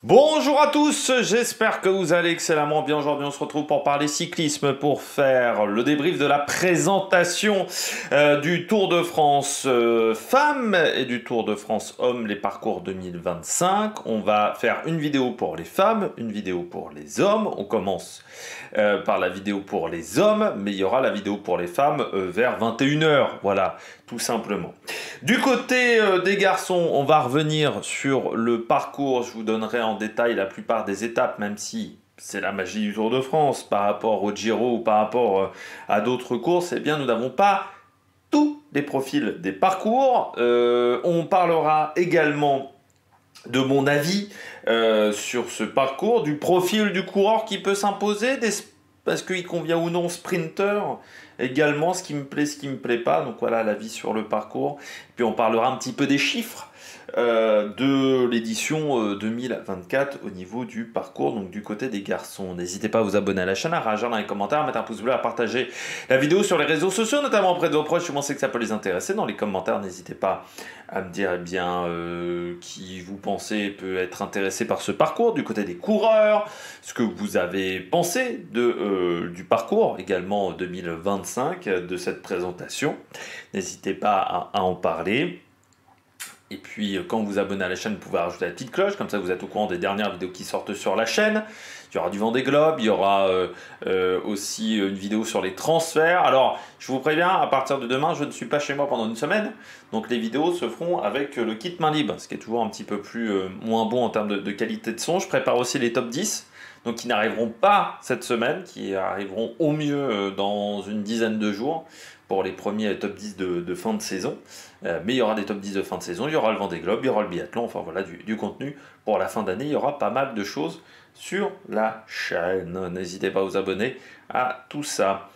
Bonjour à tous, j'espère que vous allez excellemment bien. Aujourd'hui, on se retrouve pour parler cyclisme, pour faire le débrief de la présentation du Tour de France femmes et du Tour de France hommes, les parcours 2025. On va faire une vidéo pour les femmes, une vidéo pour les hommes. On commence par la vidéo pour les hommes, mais il y aura la vidéo pour les femmes vers 21h. Voilà, tout simplement. Du côté des garçons, on va revenir sur le parcours. Je vous donnerai en détail la plupart des étapes, même si c'est la magie du Tour de France par rapport au Giro ou par rapport à d'autres courses. Eh bien, nous n'avons pas tous les profils des parcours. On parlera également de mon avis sur ce parcours, du profil du coureur qui peut s'imposer, parce qu'il convient ou non sprinter, également ce qui me plaît, ce qui me plaît pas. Donc voilà l'avis sur le parcours. Puis on parlera un petit peu des chiffres de l'édition 2024 au niveau du parcours, donc du côté des garçons. N'hésitez pas à vous abonner à la chaîne, à réagir dans les commentaires, à mettre un pouce bleu, à partager la vidéo sur les réseaux sociaux, notamment auprès de vos proches. Si vous pensez que ça peut les intéresser, dans les commentaires, n'hésitez pas à me dire qui vous pensez peut être intéressé par ce parcours, du côté des coureurs, ce que vous avez pensé du parcours également 2025 de cette présentation. N'hésitez pas à en parler. Et puis, quand vous vous abonnez à la chaîne, vous pouvez rajouter la petite cloche, comme ça vous êtes au courant des dernières vidéos qui sortent sur la chaîne. Il y aura du Vendée Globe, il y aura aussi une vidéo sur les transferts. Alors, je vous préviens, à partir de demain, je ne suis pas chez moi pendant une semaine, donc les vidéos se feront avec le kit main libre, ce qui est toujours un petit peu moins bon en termes de qualité de son. Je prépare aussi les top 10, donc qui n'arriveront pas cette semaine, qui arriveront au mieux dans une dizaine de jours, pour les premiers top 10 de fin de saison. Mais il y aura des top 10 de fin de saison, il y aura le Vendée Globe, il y aura le biathlon, enfin voilà du contenu pour la fin d'année. Il y aura pas mal de choses sur la chaîne. N'hésitez pas à vous abonner à tout ça.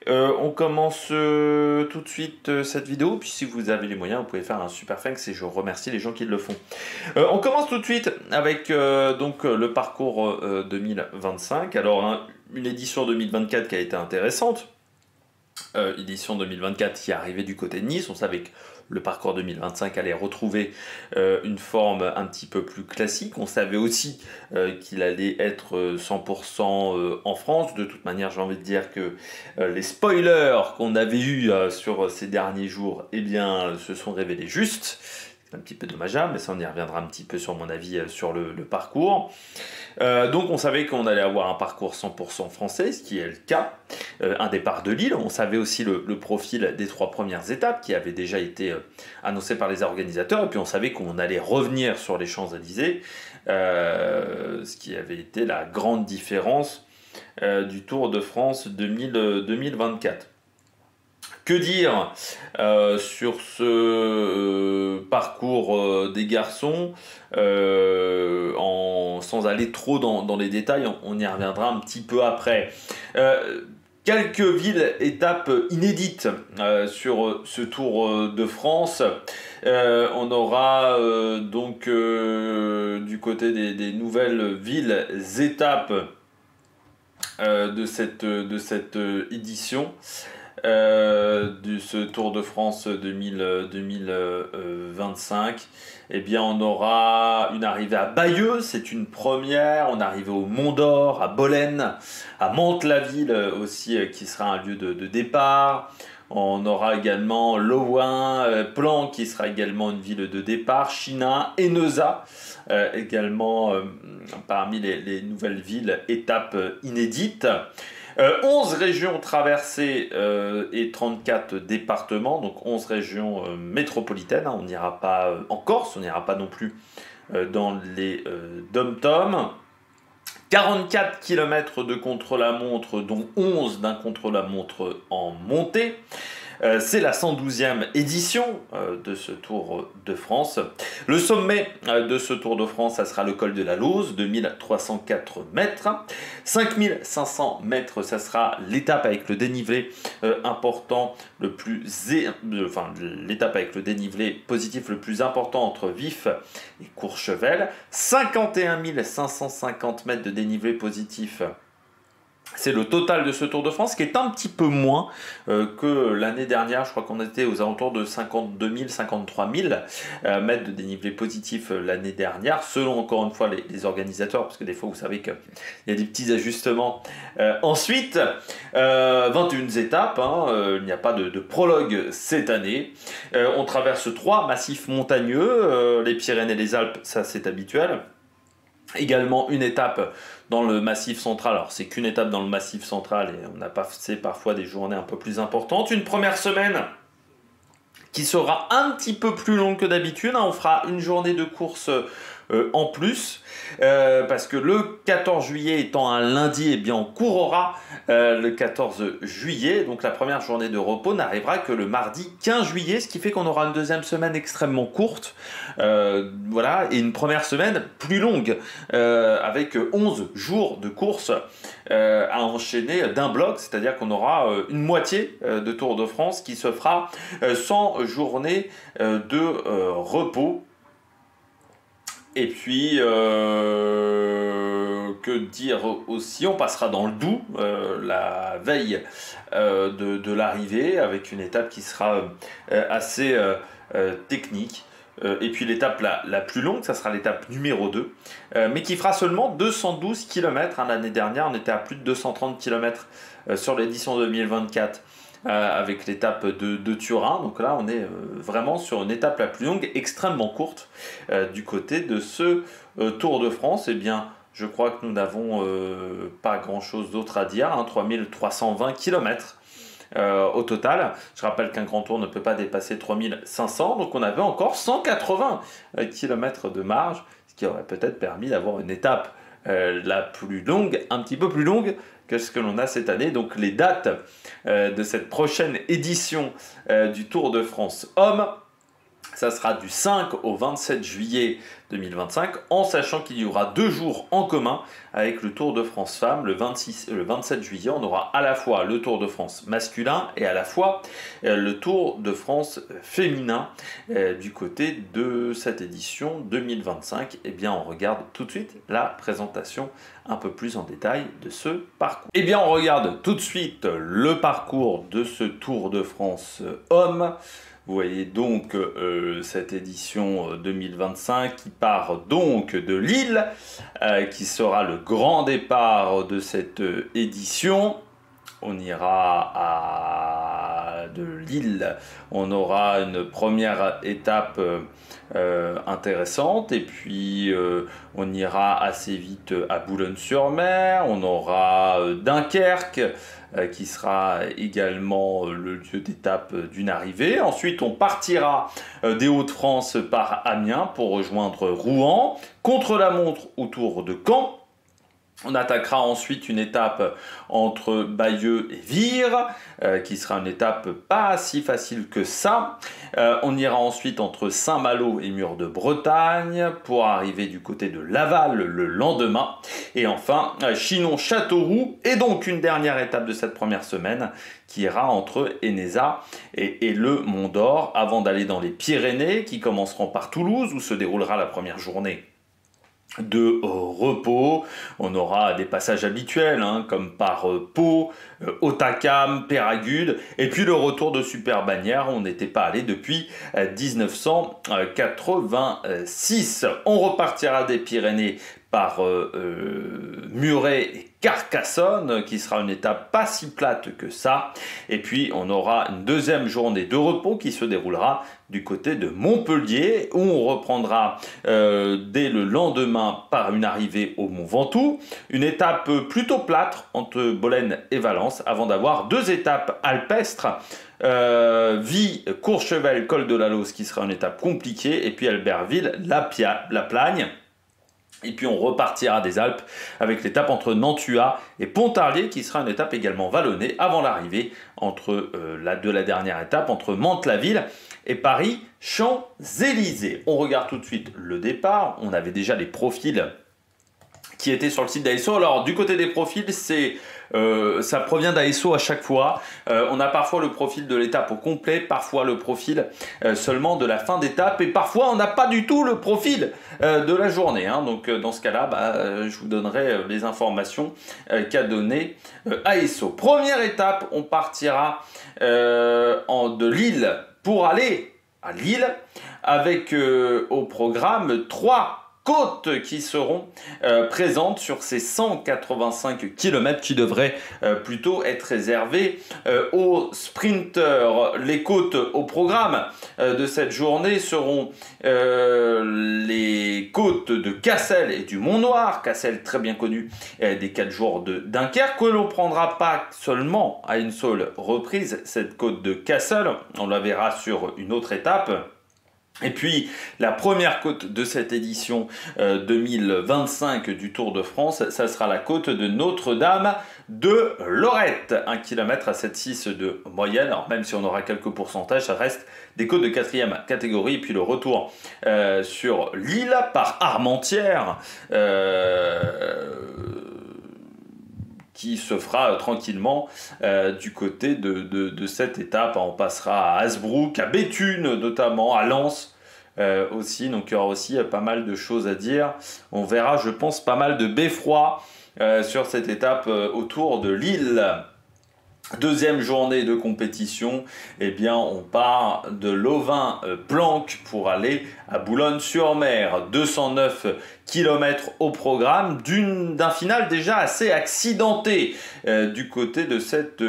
On commence tout de suite cette vidéo, puis si vous avez les moyens, vous pouvez faire un super thanks et je remercie les gens qui le font. On commence tout de suite avec donc le parcours 2025. Alors une édition 2024 qui a été intéressante. Édition 2024 qui est arrivée du côté de Nice. On savait que le parcours 2025 allait retrouver une forme un petit peu plus classique. On savait aussi qu'il allait être 100% en France. De toute manière, j'ai envie de dire que les spoilers qu'on avait eus sur ces derniers jours, eh bien, se sont révélés justes. C'est un petit peu dommageable, mais ça on y reviendra un petit peu sur mon avis sur le parcours. Donc on savait qu'on allait avoir un parcours 100% français, ce qui est le cas. Un départ de Lille. On savait aussi le profil des 3 premières étapes qui avaient déjà été annoncées par les organisateurs. Et puis on savait qu'on allait revenir sur les Champs-Élysées, ce qui avait été la grande différence du Tour de France 2024. Que dire sur ce parcours des garçons sans aller trop dans les détails, on y reviendra un petit peu après. Quelques villes, étapes inédites sur ce Tour de France. On aura donc du côté des nouvelles villes, étapes de cette édition. De ce Tour de France 2025, eh bien on aura une arrivée à Bayeux, c'est une première. On arrive au Mont d'Or, à Bolène, à Mantes-la-Ville aussi, qui sera un lieu de départ. On aura également Loin, Plan, qui sera également une ville de départ, China et Neuza, également parmi les nouvelles villes, étapes inédites. 11 régions traversées et 34 départements, donc 11 régions métropolitaines. On n'ira pas en Corse, on n'ira pas non plus dans les dom-toms. 44 km de contre-la-montre, dont 11 d'un contre-la-montre en montée. C'est la 112e édition de ce Tour de France. Le sommet de ce Tour de France, ça sera le col de la Lauze, 2304 mètres. 5500 mètres, ça sera l'étape avec le dénivelé important, l'étape avec le dénivelé positif le plus important entre Vif et Courchevel. 51 550 mètres de dénivelé positif C'est le total de ce Tour de France qui est un petit peu moins que l'année dernière. Je crois qu'on était aux alentours de 52 000, 53 000 mètres de dénivelé positif l'année dernière, selon encore une fois les organisateurs, parce que des fois vous savez qu'il y a des petits ajustements. Ensuite, 21 étapes, il n'y a pas de prologue cette année. On traverse 3 massifs montagneux, les Pyrénées et les Alpes, ça c'est habituel. Également une étape dans le massif central, alors c'est qu'une étape dans le massif central et on a passé parfois des journées un peu plus importantes. Une première semaine qui sera un petit peu plus longue que d'habitude, on fera une journée de course en plus, parce que le 14 juillet étant un lundi, eh bien on courra le 14 juillet, donc la première journée de repos n'arrivera que le mardi 15 juillet, ce qui fait qu'on aura une deuxième semaine extrêmement courte, voilà, et une première semaine plus longue, avec 11 jours de course à enchaîner d'un bloc, c'est-à-dire qu'on aura une moitié de Tour de France qui se fera sans journée de repos. Et puis, que dire aussi, on passera dans le Doubs la veille de l'arrivée, avec une étape qui sera assez technique. Et puis l'étape la plus longue, ça sera l'étape numéro 2, mais qui fera seulement 212 km. L'année dernière, on était à plus de 230 km sur l'édition 2024. Avec l'étape de Turin. Donc là, on est vraiment sur une étape la plus longue, extrêmement courte, du côté de ce Tour de France. Eh bien, je crois que nous n'avons pas grand-chose d'autre à dire, 3320 km au total. Je rappelle qu'un grand tour ne peut pas dépasser 3500, donc on avait encore 180 km de marge, ce qui aurait peut-être permis d'avoir une étape la plus longue, un petit peu plus longue que ce que l'on a cette année. Donc les dates de cette prochaine édition du Tour de France Hommes, ça sera du 5 au 27 juillet 2025, en sachant qu'il y aura 2 jours en commun avec le Tour de France Femmes. Le 27 juillet, on aura à la fois le Tour de France masculin et à la fois le Tour de France féminin du côté de cette édition 2025. Eh bien, on regarde tout de suite la présentation un peu plus en détail de ce parcours. Eh bien, on regarde tout de suite le parcours de ce Tour de France Hommes. Vous voyez donc cette édition 2025 qui part donc de Lille, qui sera le grand départ de cette édition. On ira de Lille, on aura une première étape intéressante, et puis on ira assez vite à Boulogne-sur-Mer, on aura Dunkerque, qui sera également le lieu d'étape d'une arrivée. Ensuite, on partira des Hauts-de-France par Amiens pour rejoindre Rouen, contre-la-montre autour de Caen. On attaquera ensuite une étape entre Bayeux et Vire, qui sera une étape pas si facile que ça. On ira ensuite entre Saint-Malo et Mur de Bretagne pour arriver du côté de Laval le lendemain. Et enfin, Chinon-Châteauroux, et donc une dernière étape de cette première semaine qui ira entre Énézat et le Mont d'Or, avant d'aller dans les Pyrénées, qui commenceront par Toulouse, où se déroulera la première journée de repos. On aura des passages habituels, comme par Pau, Hautacam, Péragude, et puis le retour de Super-Bagnères. On n'était pas allé depuis 1986. On repartira des Pyrénées par Muret et Carcassonne, qui sera une étape pas si plate que ça. Et puis on aura une deuxième journée de repos qui se déroulera du côté de Montpellier, où on reprendra dès le lendemain par une arrivée au Mont Ventoux. Une étape plutôt plate entre Bolène et Valence, avant d'avoir 2 étapes alpestres. Vie, Courchevel, Col de la Lose, qui sera une étape compliquée, et puis Albertville, La Plagne. Et puis on repartira des Alpes avec l'étape entre Nantua et Pontarlier, qui sera une étape également vallonnée avant l'arrivée de la dernière étape entre Mantes-la-Ville et Paris-Champs-Élysées. On regarde tout de suite le départ. On avait déjà les profils qui était sur le site d'ASO. Alors du côté des profils, ça provient d'ASO à chaque fois. On a parfois le profil de l'étape au complet, parfois le profil seulement de la fin d'étape, et parfois on n'a pas du tout le profil de la journée. Hein. Donc dans ce cas-là, je vous donnerai les informations qu'a donné ASO. Première étape, on partira de Lille pour aller à Lille avec au programme 3 côtes qui seront présentes sur ces 185 km qui devraient plutôt être réservés aux sprinteurs. Les côtes au programme de cette journée seront les côtes de Cassel et du Mont-Noir. Cassel très bien connu des 4 jours de Dunkerque, que l'on prendra pas seulement à une seule reprise, cette côte de Cassel, on la verra sur une autre étape. Et puis, la première côte de cette édition 2025 du Tour de France, ça sera la côte de Notre-Dame de Lorette. 1 km à 7,6 de moyenne. Alors, même si on aura quelques pourcentages, ça reste des côtes de 4e catégorie. Et puis, le retour sur l'île par Armentières. Qui se fera tranquillement du côté de cette étape. On passera à Hasbrook, à Béthune notamment, à Lens aussi. Donc il y aura aussi pas mal de choses à dire. On verra, je pense, pas mal de beffroi sur cette étape autour de Lille. Deuxième journée de compétition, eh bien on part de Lovin-Planck pour aller à Boulogne-sur-Mer. 209 km au programme d'un final déjà assez accidenté du côté de cette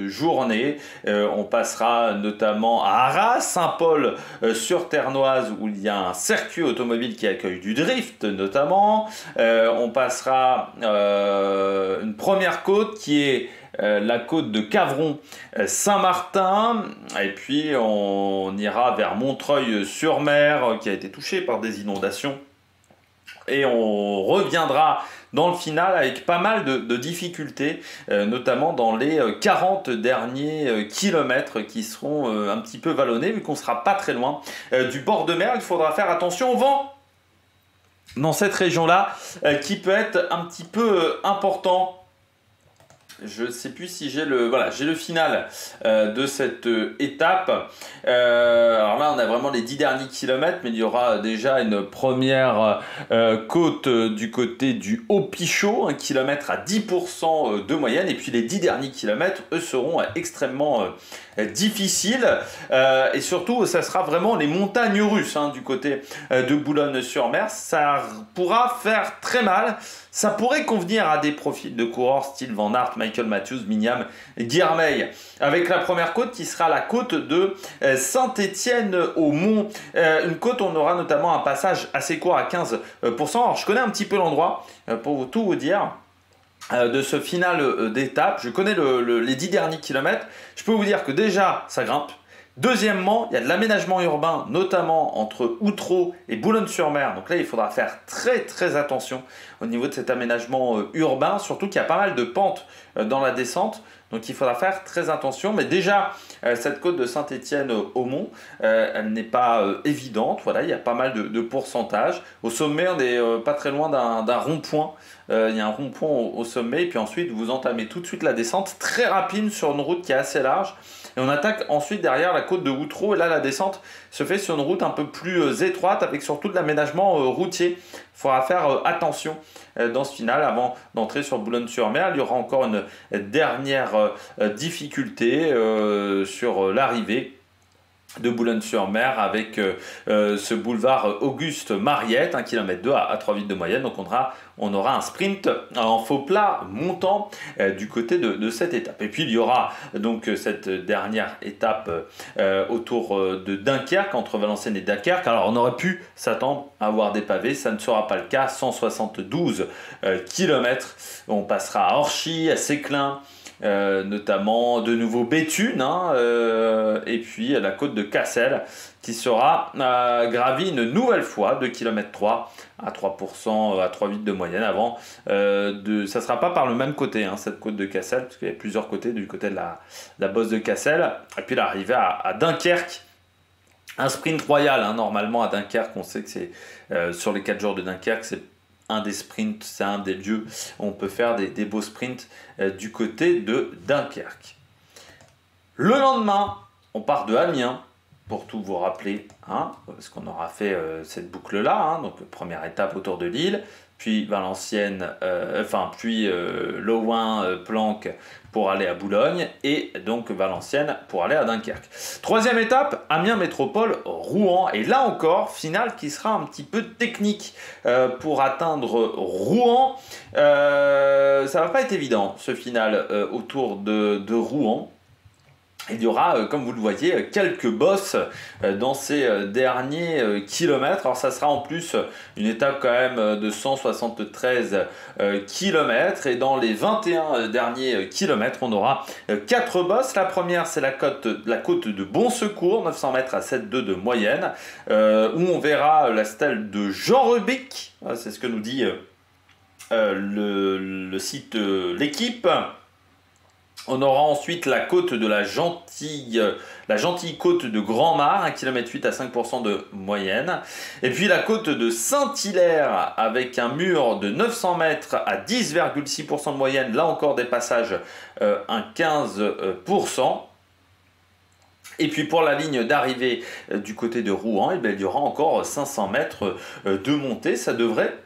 journée. On passera notamment à Arras, Saint-Paul sur Ternoise où il y a un circuit automobile qui accueille du drift notamment. On passera une première côte qui est la côte de Cavron-Saint-Martin, et puis on ira vers Montreuil-sur-Mer qui a été touché par des inondations, et on reviendra dans le final avec pas mal de difficultés, notamment dans les 40 derniers kilomètres qui seront un petit peu vallonnés, vu qu'on ne sera pas très loin du bord de mer. Il faudra faire attention au vent dans cette région-là, qui peut être un petit peu important. Je ne sais plus si j'ai le final de cette étape. Alors là, on a vraiment les 10 derniers kilomètres, mais il y aura déjà une première côte du côté du Haut-Pichot, 1 km à 10% de moyenne. Et puis les 10 derniers kilomètres, eux, seront extrêmement difficiles. Et surtout, ça sera vraiment les montagnes russes du côté de Boulogne-sur-Mer. Ça pourra faire très mal. Ça pourrait convenir à des profils de coureurs style Van Aert, Michael Matthews, Miniam, Guilherme, avec la première côte qui sera la côte de Saint-Étienne-au-Mont. Une côte où on aura notamment un passage assez court à 15%. Alors je connais un petit peu l'endroit, pour tout vous dire. De ce final d'étape, je connais les 10 derniers kilomètres. Je peux vous dire que déjà, ça grimpe. Deuxièmement, il y a de l'aménagement urbain, notamment entre Outreau et Boulogne-sur-Mer. Donc là, il faudra faire très très attention au niveau de cet aménagement urbain, surtout qu'il y a pas mal de pentes dans la descente. Donc il faudra faire très attention. Mais déjà, cette côte de Saint-Étienne-au-Mont, elle n'est pas évidente. Voilà, il y a pas mal de pourcentages. Au sommet, on n'est pas très loin d'un rond-point. Il y a un rond-point au sommet. Et puis ensuite, vous entamez tout de suite la descente très rapide sur une route qui est assez large. Et on attaque ensuite derrière la côte de Outreau. Et là, la descente se fait sur une route un peu plus étroite, avec surtout de l'aménagement routier. Il faudra faire attention dans ce final avant d'entrer sur Boulogne-sur-Mer. Il y aura encore une dernière difficulté sur l'arrivée de Boulogne-sur-Mer avec ce boulevard Auguste Mariette, 1 km 2 à 3,8 de moyenne. Donc on aura un sprint en faux plat montant du côté de cette étape. Et puis il y aura donc cette dernière étape autour de Dunkerque, entre Valenciennes et Dunkerque. Alors on aurait pu s'attendre à avoir des pavés, ça ne sera pas le cas. 172 km. On passera à Orchy, à Séclin, notamment de nouveau Béthune, et puis la côte de Cassel qui sera gravie une nouvelle fois de km 3 à 3%, à 3,8 de moyenne avant ça ne sera pas par le même côté, cette côte de Cassel, parce qu'il y a plusieurs côtés du côté de la bosse de Cassel. Et puis l'arrivée à Dunkerque, un sprint royal normalement à Dunkerque. On sait que c'est sur les 4 jours de Dunkerque, c'est un des sprints, c'est un des lieux où on peut faire des beaux sprints du côté de Dunkerque. Le lendemain, on part de Amiens, pour tout vous rappeler, hein, parce qu'on aura fait cette boucle-là, hein, donc première étape autour de Lille, puis Valenciennes, puis Loin, Planck pour aller à Boulogne, et donc Valenciennes pour aller à Dunkerque. Troisième étape, Amiens Métropole, Rouen, et là encore, finale qui sera un petit peu technique pour atteindre Rouen. Ça va pas être évident, ce final autour de Rouen. Il y aura, comme vous le voyez, quelques bosses dans ces derniers kilomètres. Alors ça sera en plus une étape quand même de 173 kilomètres. Et dans les 21 derniers kilomètres, on aura 4 bosses. La première, c'est la côte de Bon Secours, 900 mètres à 7,2 de moyenne, où on verra la stèle de Jean Rubik. C'est ce que nous dit le site L'Équipe. On aura ensuite la côte de la gentille côte de Grand-Mare, 1,8 km à 5% de moyenne. Et puis la côte de Saint-Hilaire avec un mur de 900 mètres à 10,6% de moyenne. Là encore des passages à 15%. Et puis pour la ligne d'arrivée du côté de Rouen, il y aura encore 500 mètres de montée. Ça devrait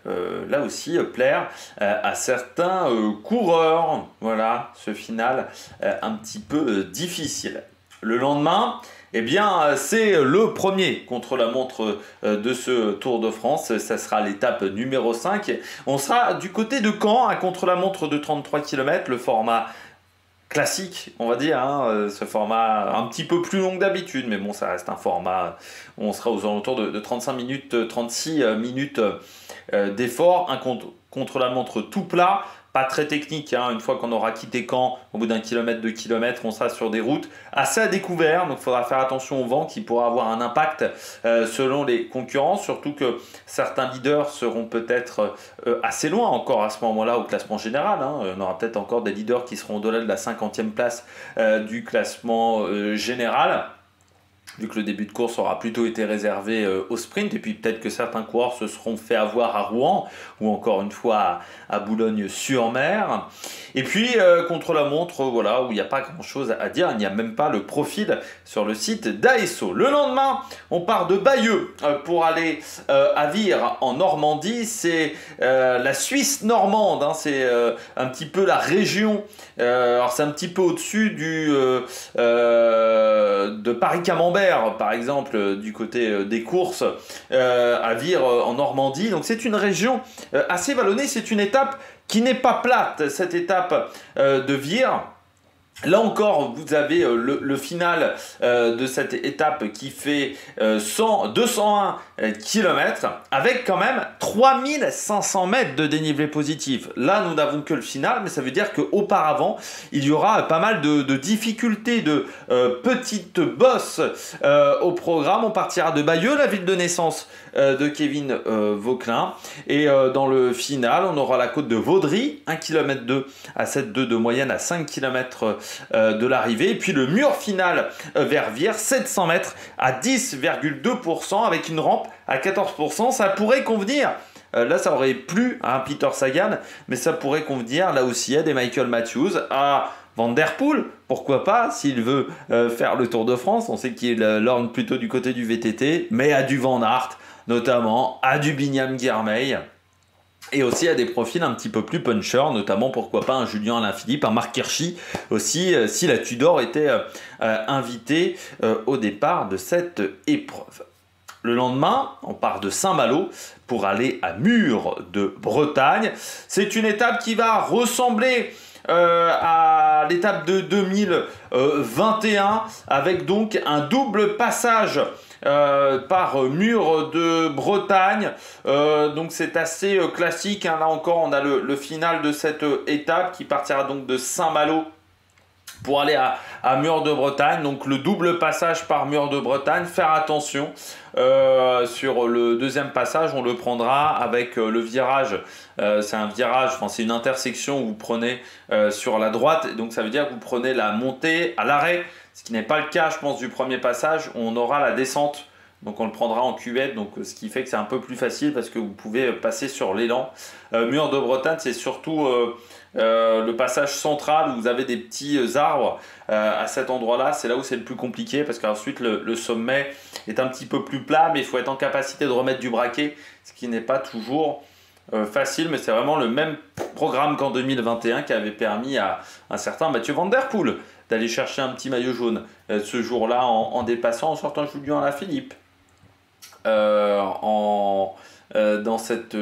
là aussi plaire à certains coureurs. Voilà, ce final un petit peu difficile. Le lendemain, c'est le premier contre-la-montre de ce Tour de France. Ça sera l'étape numéro 5. On sera du côté de Caen, à contre-la-montre de 33 km, le format classique, on va dire, hein, ce format un petit peu plus long que d'habitude, mais bon, ça reste un format où on sera aux alentours de 35 minutes, 36 minutes d'effort, un contre-la-montre tout plat, pas très technique, hein. Une fois qu'on aura quitté Caen, au bout d'un kilomètre, 2 kilomètres, on sera sur des routes assez à découvert, donc il faudra faire attention au vent qui pourra avoir un impact selon les concurrents, surtout que certains leaders seront peut-être assez loin encore à ce moment-là au classement général, hein. On aura peut-être encore des leaders qui seront au-delà de la 50e place du classement général, vu que le début de course aura plutôt été réservé au sprint, et puis peut-être que certains coureurs se seront fait avoir à Rouen, ou encore une fois à Boulogne-sur-Mer. Et puis contre la montre, voilà, où il n'y a pas grand-chose à dire, il n'y a même pas le profil sur le site d'ASO. Le lendemain, on part de Bayeux pour aller à Vire en Normandie. C'est la Suisse normande, hein, c'est un petit peu la région, alors c'est un petit peu au-dessus de Paris-Camembert, par exemple, du côté des courses, à Vire en Normandie. Donc c'est une région assez vallonnée, c'est une étape qui n'est pas plate, cette étape de Vire. Là encore, vous avez le final de cette étape qui fait 201 km avec quand même 3500 mètres de dénivelé positif. Là, nous n'avons que le final, mais ça veut dire qu'auparavant, il y aura pas mal de difficultés, de petites bosses au programme. On partira de Bayeux, la ville de naissance de Kevin Vauquelin. Et dans le final, on aura la côte de Vaudry, 1,2 km à 7,2 de moyenne à 5 km de l'arrivée. Et puis le mur final vers Vire, 700 mètres à 10,2% avec une rampe à 14%. Ça pourrait convenir. Là, ça aurait plu à un Peter Sagan, mais ça pourrait convenir là aussi à des Michael Matthews, à Van Der Poel, pourquoi pas, s'il veut faire le Tour de France. On sait qu'il lorgne plutôt du côté du VTT, mais à du Van Aert, notamment à du Binyam Girmay. Et aussi à des profils un petit peu plus punchers, notamment pourquoi pas un Julien Alaphilippe, un Marc Hirschi aussi, si la Tudor était invitée au départ de cette épreuve. Le lendemain, on part de Saint-Malo pour aller à Mur de Bretagne. C'est une étape qui va ressembler à l'étape de 2021 avec donc un double passage par Mur de Bretagne, donc c'est assez classique, hein. Là encore on a le final de cette étape qui partira donc de Saint-Malo pour aller à Mur de Bretagne. Donc le double passage par Mur de Bretagne, faire attention sur le deuxième passage, on le prendra avec le virage, c'est un virage, enfin c'est une intersection où vous prenez sur la droite, donc ça veut dire que vous prenez la montée à l'arrêt, ce qui n'est pas le cas je pense du premier passage, où on aura la descente Donc on le prendra en cuvette, donc ce qui fait que c'est un peu plus facile parce que vous pouvez passer sur l'élan. Mur de Bretagne, c'est surtout le passage central où vous avez des petits arbres à cet endroit-là. C'est là où c'est le plus compliqué parce qu'ensuite le sommet est un petit peu plus plat, mais il faut être en capacité de remettre du braquet, ce qui n'est pas toujours facile, mais c'est vraiment le même programme qu'en 2021 qui avait permis à un certain Mathieu Van Der Poel d'aller chercher un petit maillot jaune ce jour-là en dépassant, en sortant Julien Alaphilippe dans cette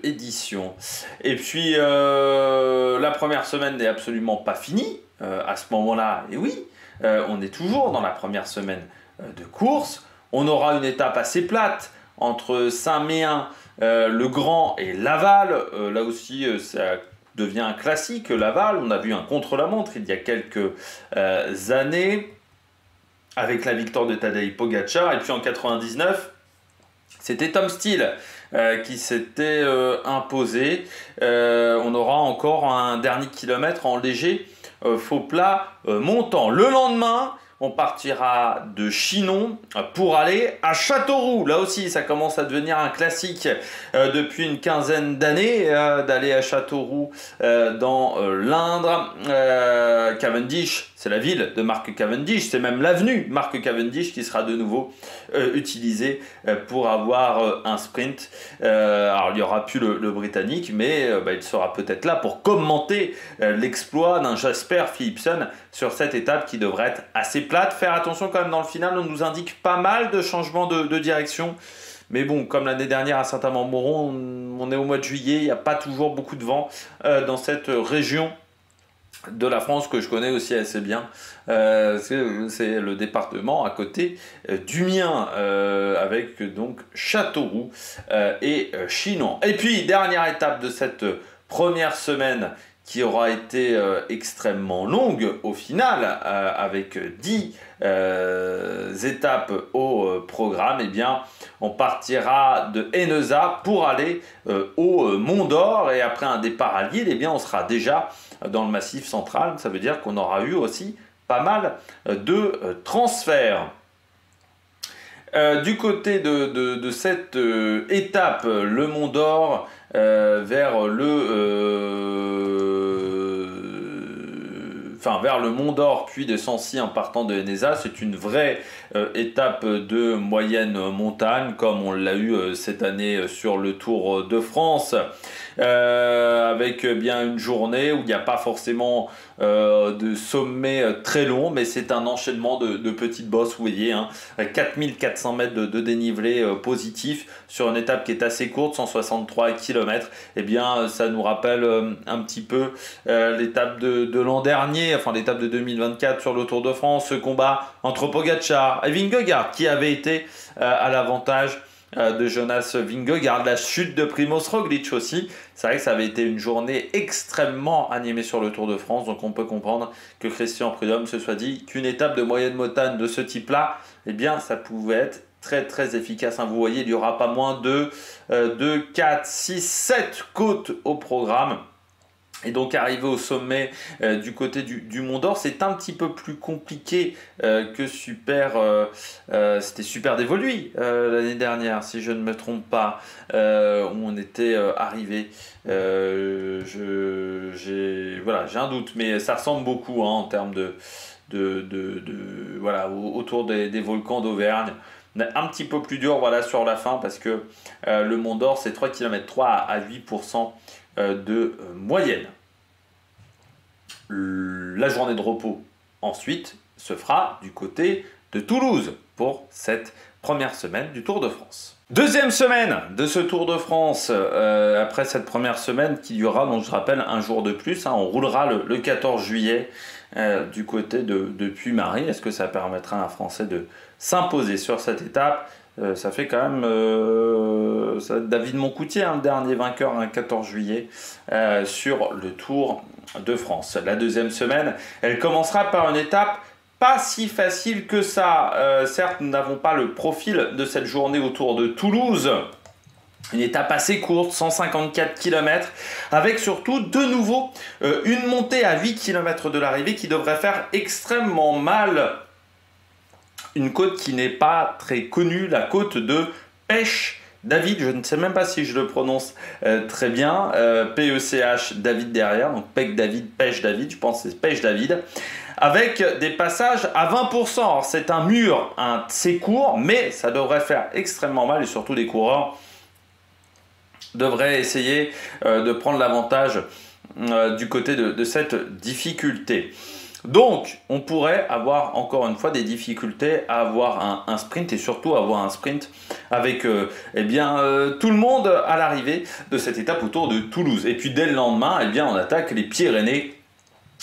édition. Et puis la première semaine n'est absolument pas finie à ce moment-là, et oui, on est toujours dans la première semaine de course. On aura une étape assez plate entre Saint-Méen, le Grand et Laval. Là aussi, ça devient un classique, Laval. On a vu un contre-la-montre il y a quelques années avec la victoire de Tadej Pogačar. Et puis en 99, c'était Tom Steele qui s'était imposé. On aura encore un dernier kilomètre en léger faux plat montant. Le lendemain, on partira de Chinon pour aller à Châteauroux. Là aussi, ça commence à devenir un classique depuis une quinzaine d'années d'aller à Châteauroux dans l'Indre. Cavendish, c'est la ville de Mark Cavendish, c'est même l'avenue Mark Cavendish qui sera de nouveau utilisée pour avoir un sprint. Alors, il n'y aura plus le Britannique, mais il sera peut-être là pour commenter l'exploit d'un Jasper Philipsen sur cette étape qui devrait être assez plate. Faire attention quand même dans le final, on nous indique pas mal de changements de direction. Mais bon, comme l'année dernière à Saint-Amand-Montrond, on est au mois de juillet, il n'y a pas toujours beaucoup de vent dans cette région de la France que je connais aussi assez bien. C'est le département à côté du mien, avec donc Châteauroux et Chinon. Et puis, dernière étape de cette première semaine qui aura été extrêmement longue au final, avec 10 étapes au programme. Eh bien, on partira de Henneza pour aller au Mont d'Or, et après un départ à Lille, eh bien, on sera déjà dans le Massif central. Ça veut dire qu'on aura eu aussi pas mal de transferts. Du côté de cette étape, le Mont d'Or vers le Mont d'Or, puis de Sancy en partant de Henneza, c'est une vraie étape de moyenne montagne, comme on l'a eu cette année sur le Tour de France, avec bien une journée où il n'y a pas forcément de sommet très long, mais c'est un enchaînement de petites bosses, vous voyez, 4400 mètres de dénivelé positif sur une étape qui est assez courte, 163 km. Eh bien, ça nous rappelle un petit peu l'étape de l'an dernier, enfin l'étape de 2024 sur le Tour de France, ce combat entre Pogačar et Vingegaard qui avait été à l'avantage de Jonas Vingegaard, la chute de Primož Roglič aussi. C'est vrai que ça avait été une journée extrêmement animée sur le Tour de France, donc on peut comprendre que Christian Prudhomme se soit dit qu'une étape de moyenne montagne de ce type-là, eh bien ça pouvait être très très efficace. Vous voyez, il n'y aura pas moins de 4, 6, 7 côtes au programme. Et donc arriver au sommet du côté du Mont d'Or, c'est un petit peu plus compliqué que c'était Super Dévoluy l'année dernière, si je ne me trompe pas, où on était arrivé. J'ai un doute, mais ça ressemble beaucoup en termes autour des volcans d'Auvergne. Un petit peu plus dur sur la fin parce que le Mont d'Or, c'est 3 km 3 à 8% de moyenne. La journée de repos ensuite se fera du côté de Toulouse pour cette première semaine du Tour de France. Deuxième semaine de ce Tour de France, après cette première semaine qui durera, donc je rappelle, un jour de plus. On roulera le 14 juillet du côté de Puy-Marie. Est-ce que ça permettra à un Français de s'imposer sur cette étape ? Ça fait quand même David Moncoutier, le dernier vainqueur, 14 juillet, sur le Tour de France. La deuxième semaine, elle commencera par une étape pas si facile que ça. Certes, nous n'avons pas le profil de cette journée autour de Toulouse. Une étape assez courte, 154 km, avec surtout de nouveau une montée à 8 km de l'arrivée qui devrait faire extrêmement mal une côte qui n'est pas très connue, la côte de Pêche David. Je ne sais même pas si je le prononce très bien. P-E-C-H, David derrière, donc Pêche David, je pense que c'est Pêche David. Avec des passages à 20%. Alors, c'est un mur assez court, mais ça devrait faire extrêmement mal et surtout les coureurs devraient essayer de prendre l'avantage du côté de cette difficulté. Donc, on pourrait avoir encore une fois des difficultés à avoir un sprint et surtout avoir un sprint avec tout le monde à l'arrivée de cette étape autour de Toulouse. Et puis dès le lendemain, on attaque les Pyrénées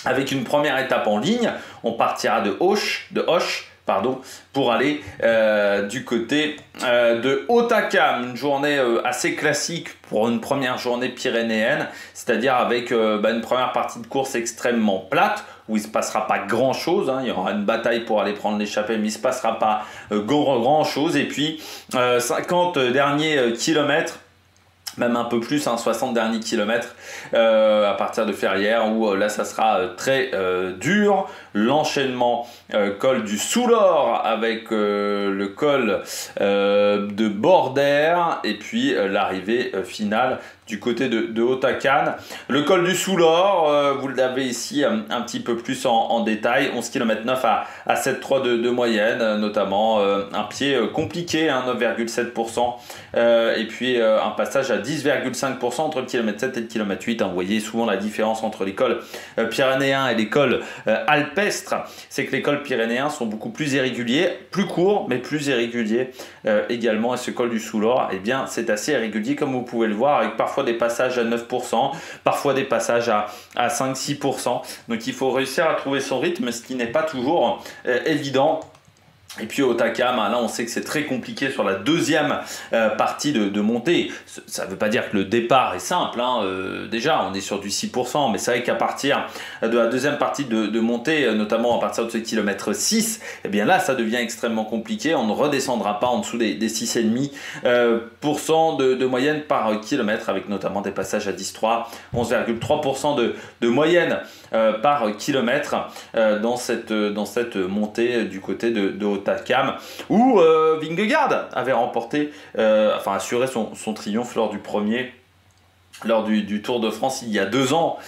avec une première étape en ligne. On partira de Auch, pour aller du côté de Hautacam, une journée assez classique pour une première journée pyrénéenne, c'est-à-dire avec une première partie de course extrêmement plate, où il ne se passera pas grand-chose, il y aura une bataille pour aller prendre l'échappée, mais il ne se passera pas grand-chose, et puis 50 derniers kilomètres, même un peu plus, 60 derniers kilomètres à partir de Ferrières, où là ça sera très dur. L'enchaînement col du Soulor avec le col de Bordère, et puis l'arrivée finale du côté de Hautacam. Le col du Soulor, vous l'avez ici un petit peu plus en détail, 11 km 9 à 7,3 de moyenne, notamment un pied compliqué, 9,7%, et puis un passage à 10,5% entre le km 7 et le km 8. Vous voyez souvent la différence entre les cols pyrénéens et les cols alpestres, c'est que les cols pyrénéens sont beaucoup plus irréguliers, plus courts, mais plus irréguliers également. Et ce col du Soulor, c'est assez irrégulier, comme vous pouvez le voir, avec parfois des passages à 9%, parfois des passages à 5-6%. Donc il faut réussir à trouver son rythme, ce qui n'est pas toujours évident. Et puis Hautacam, là on sait que c'est très compliqué sur la deuxième partie de montée. Ça ne veut pas dire que le départ est simple, déjà on est sur du 6%, mais c'est vrai qu'à partir de la deuxième partie de montée, notamment à partir de ce kilomètre 6, là ça devient extrêmement compliqué. On ne redescendra pas en dessous des 6,5% de moyenne par kilomètre, avec notamment des passages à 10,3, 11,3% de moyenne par kilomètre dans cette montée du côté de Hautacam, où Vingegaard avait remporté, assuré son triomphe lors du Tour de France il y a 2 ans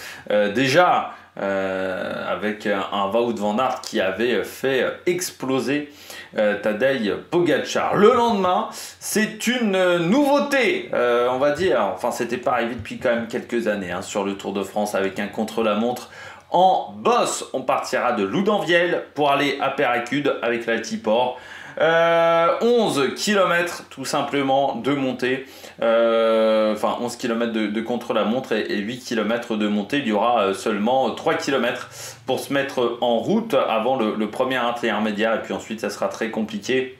déjà, avec un Wout van Aert qui avait fait exploser Tadej Pogačar. Le lendemain, c'est une nouveauté, on va dire. C'était pas arrivé depuis quand même quelques années sur le Tour de France, avec un contre-la-montre en bosse. On partira de Loudanvielle pour aller à Peyracude avec l'Altiport. 11 km tout simplement de montée, 11 km de contre-la-montre et 8 km de montée. Il y aura seulement 3 km pour se mettre en route avant le premier intermédiaire, et puis ensuite ça sera très compliqué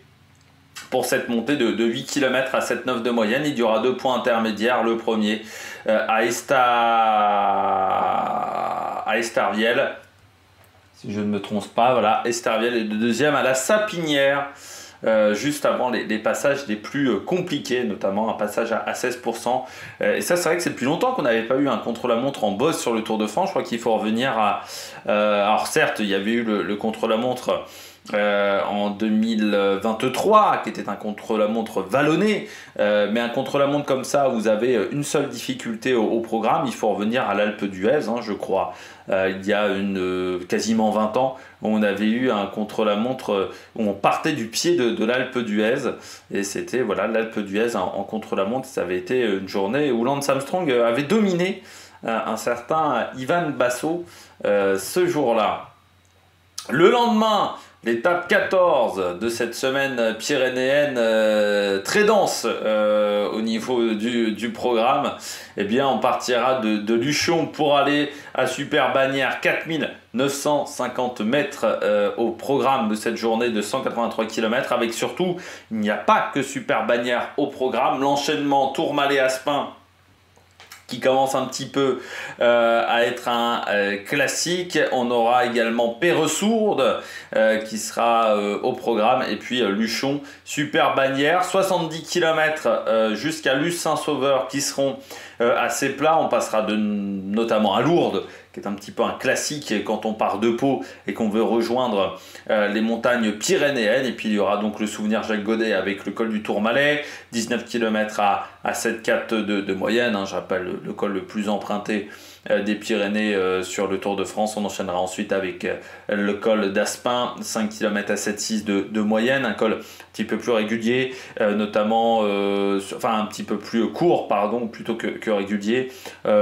pour cette montée de 8 km à 7,9 de moyenne. Il y aura 2 points intermédiaires. Le premier à Estarviel, si je ne me trompe pas, voilà, Estarviel, et le deuxième à la Sapinière, juste avant les passages les plus compliqués, notamment un passage à 16%. Et ça, c'est vrai que c'est depuis longtemps qu'on n'avait pas eu un contre-la-montre en bosse sur le Tour de France. Je crois qu'il faut revenir à... alors certes, il y avait eu le contre-la-montre en 2023, qui était un contre-la-montre vallonné, mais un contre-la-montre comme ça, vous avez une seule difficulté au programme. Il faut revenir à l'Alpe d'Huez, je crois, il y a quasiment 20 ans, où on avait eu un contre-la-montre où on partait du pied de l'Alpe d'Huez, et c'était l'Alpe d'Huez en contre-la-montre. Ça avait été une journée où Lance Armstrong avait dominé un certain Ivan Basso ce jour-là. Le lendemain, l'étape 14 de cette semaine pyrénéenne très dense au niveau du programme, on partira de Luchon pour aller à Super-Bagnères, 4950 mètres au programme de cette journée de 183 km, avec surtout, il n'y a pas que Super-Bagnères au programme, l'enchaînement Tourmalet-Aspin, qui commence un petit peu à être un classique. On aura également Perresourde qui sera au programme, et puis Luchon, Super-Bagnères, 70 km jusqu'à Luce-Saint-Sauveur qui seront assez plat. On passera notamment à Lourdes, qui est un petit peu un classique quand on part de Pau et qu'on veut rejoindre les montagnes pyrénéennes. Et puis il y aura donc le souvenir Jacques Godet avec le col du Tourmalet, 19 km à 7,4 de moyenne, hein. Je rappelle le col le plus emprunté des Pyrénées sur le Tour de France. On enchaînera ensuite avec le col d'Aspin, 5 km à 7,6 de moyenne, un col un petit peu plus régulier, notamment, enfin un petit peu plus court, pardon, plutôt que régulier,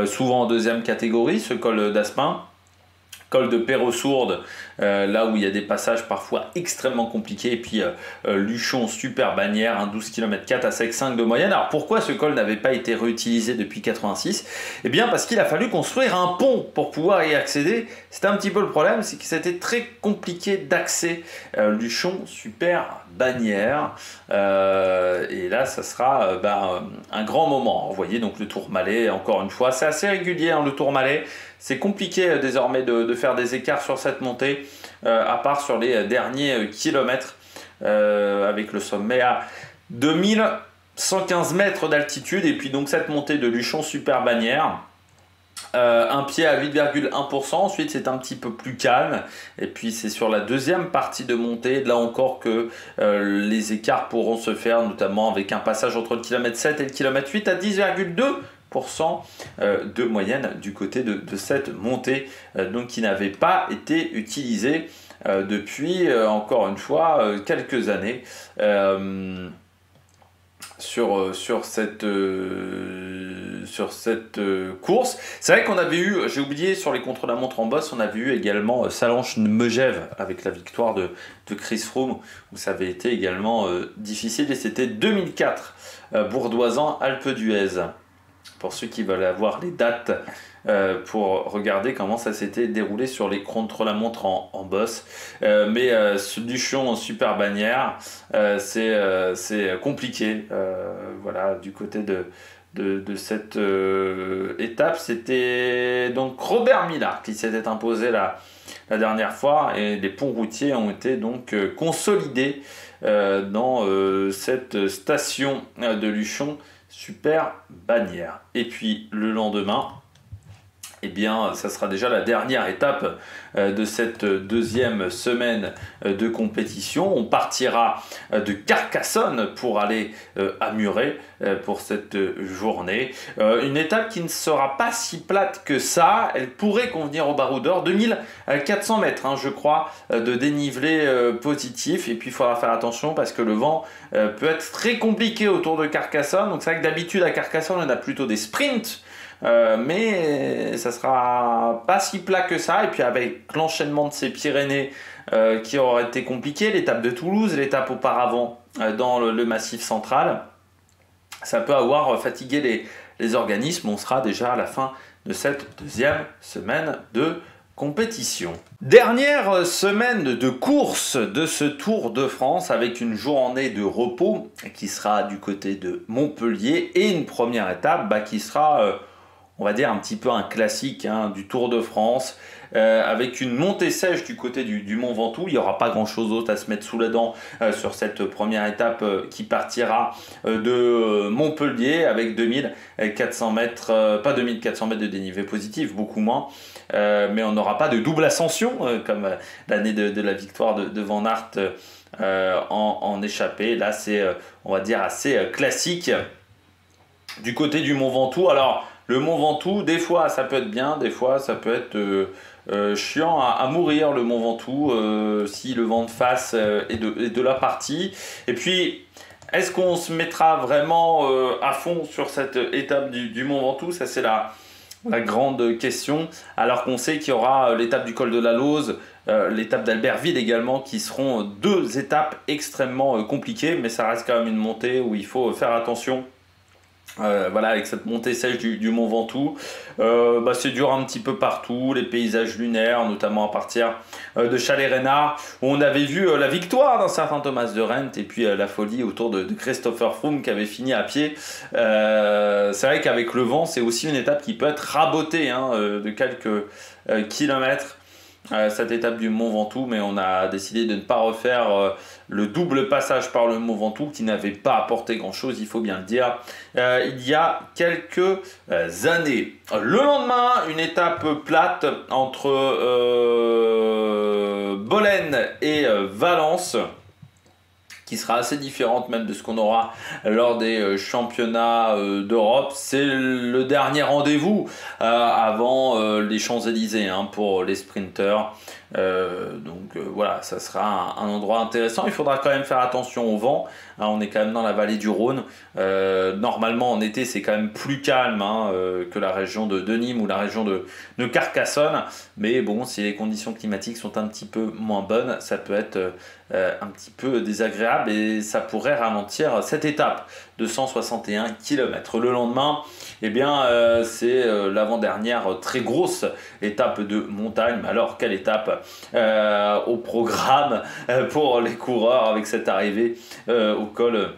souvent en deuxième catégorie, ce col d'Aspin. Col de Perros-Sourde, là où il y a des passages parfois extrêmement compliqués, et puis Luchon, super bannière, 12 km 4 à 5 de moyenne. Alors pourquoi ce col n'avait pas été réutilisé depuis 86? Eh bien parce qu'il a fallu construire un pont pour pouvoir y accéder. C'était un petit peu le problème, c'est que c'était très compliqué d'accès. Luchon, super bannière, et là ça sera un grand moment. Vous voyez donc le Tourmalet, encore une fois, c'est assez régulier, hein, le Tourmalet. C'est compliqué désormais de faire des écarts sur cette montée, à part sur les derniers kilomètres, avec le sommet à 2115 mètres d'altitude. Et puis donc cette montée de Luchon, super bannière. Un pied à 8,1%, ensuite c'est un petit peu plus calme, et puis c'est sur la deuxième partie de montée, là encore que les écarts pourront se faire, notamment avec un passage entre le km 7 et le km 8 à 10,2% de moyenne du côté de cette montée, donc qui n'avait pas été utilisée depuis, encore une fois, quelques années. Sur cette course. C'est vrai qu'on avait eu, j'ai oublié, sur les contre-la-montre en bosse, on avait eu également Sallanches-Megève avec la victoire de Chris Froome, où ça avait été également difficile, et c'était 2004, Bourdoisan-Alpe d'Huez. Pour ceux qui veulent avoir les dates, pour regarder comment ça s'était déroulé sur les contre-la-montre en bosse. Mais ce Luchon en super bannière, c'est compliqué. Voilà, du côté de cette étape, c'était donc Robert Millar qui s'était imposé la dernière fois, et les ponts routiers ont été donc consolidés dans cette station de Luchon, super bannière. Et puis le lendemain, eh bien, ça sera déjà la dernière étape de cette deuxième semaine de compétition. On partira de Carcassonne pour aller à Muret pour cette journée. Une étape qui ne sera pas si plate que ça. Elle pourrait convenir au baroudeur. 2400 mètres, hein, je crois, de dénivelé positif. Et puis, il faudra faire attention parce que le vent peut être très compliqué autour de Carcassonne. Donc, c'est vrai que d'habitude, à Carcassonne, on a plutôt des sprints. Mais ça sera pas si plat que ça, et puis avec l'enchaînement de ces Pyrénées qui aura été compliqué, l'étape de Toulouse, l'étape auparavant dans le massif central, ça peut avoir fatigué les organismes. On sera déjà à la fin de cette deuxième semaine de compétition. Dernière semaine de course de ce Tour de France, avec une journée de repos qui sera du côté de Montpellier, et une première étape qui sera on va dire un petit peu un classique, hein, du Tour de France, avec une montée sèche du côté du Mont Ventoux. Il n'y aura pas grand chose d'autre à se mettre sous la dent sur cette première étape qui partira de Montpellier, avec 2400 mètres, pas 2400 mètres de dénivelé positif, beaucoup moins, mais on n'aura pas de double ascension comme l'année de la victoire de Van Aert en échappée. Là c'est on va dire assez classique du côté du Mont Ventoux. Alors le Mont Ventoux, des fois ça peut être bien, des fois ça peut être chiant à mourir, le Mont Ventoux, si le vent de face est de la partie. Et puis, est-ce qu'on se mettra vraiment à fond sur cette étape du Mont Ventoux? Ça, c'est la grande question, alors qu'on sait qu'il y aura l'étape du col de la Lauze, l'étape d'Albertville également, qui seront deux étapes extrêmement compliquées, mais ça reste quand même une montée où il faut faire attention. Voilà, avec cette montée sèche du Mont Ventoux, c'est dur un petit peu partout, les paysages lunaires, notamment à partir de Chalais-Reynard, où on avait vu la victoire d'un certain Thomas de Rent, et puis la folie autour de Christopher Froome qui avait fini à pied. C'est vrai qu'avec le vent, c'est aussi une étape qui peut être rabotée, hein, de quelques kilomètres. cette étape du Mont Ventoux, mais on a décidé de ne pas refaire le double passage par le Mont Ventoux qui n'avait pas apporté grand chose, il faut bien le dire, il y a quelques années. Le lendemain, une étape plate entre Bolène et Valence, qui sera assez différente même de ce qu'on aura lors des championnats d'Europe. C'est le dernier rendez-vous avant les Champs-Élysées pour les sprinteurs. Voilà, ça sera un endroit intéressant. Il faudra quand même faire attention au vent. On est quand même dans la vallée du Rhône. Normalement, en été, c'est quand même plus calme que la région de Nîmes ou la région de Carcassonne. Mais bon, si les conditions climatiques sont un petit peu moins bonnes, ça peut être un petit peu désagréable et ça pourrait ralentir cette étape de 161 km. Le lendemain, c'est l'avant-dernière très grosse étape de montagne. Mais alors, quelle étape au programme pour les coureurs avec cette arrivée au col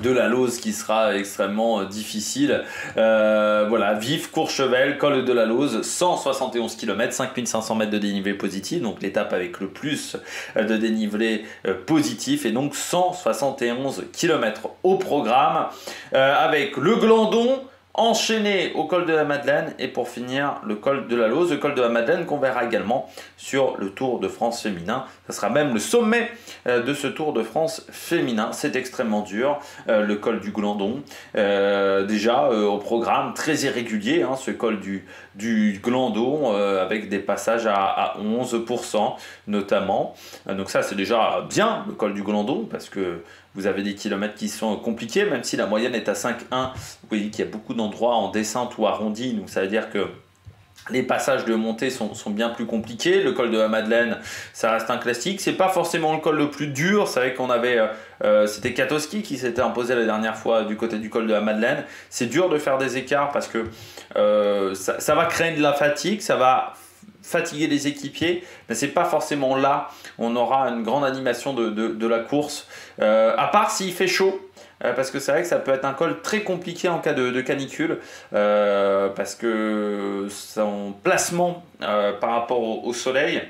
de la Lauze qui sera extrêmement difficile. Voilà, Vif, Courchevel, col de la Lauze, 171 km, 5500 mètres de dénivelé positif, donc l'étape avec le plus de dénivelé positif, et donc 171 km au programme, avec le Glandon, enchaîné au col de la Madeleine et pour finir le col de la Lauze, le col de la Madeleine qu'on verra également sur le Tour de France féminin. Ça sera même le sommet de ce Tour de France féminin. C'est extrêmement dur, le col du Glandon. Déjà au programme très irrégulier, ce col du Glandon avec des passages à 11% notamment. Donc ça c'est déjà bien le col du Glandon parce que vous avez des kilomètres qui sont compliqués, même si la moyenne est à 5,1. Vous voyez qu'il y a beaucoup d'endroits en descente ou arrondis, donc ça veut dire que les passages de montée sont bien plus compliqués. Le col de la Madeleine, ça reste un classique. C'est pas forcément le col le plus dur. C'est vrai qu'on avait, c'était Katowski qui s'était imposé la dernière fois du côté du col de la Madeleine. C'est dur de faire des écarts parce que ça va créer de la fatigue, ça va fatiguer les équipiers, mais c'est pas forcément là où on aura une grande animation de la course, à part s'il fait chaud. Parce que c'est vrai que ça peut être un col très compliqué en cas de canicule, parce que son placement par rapport au soleil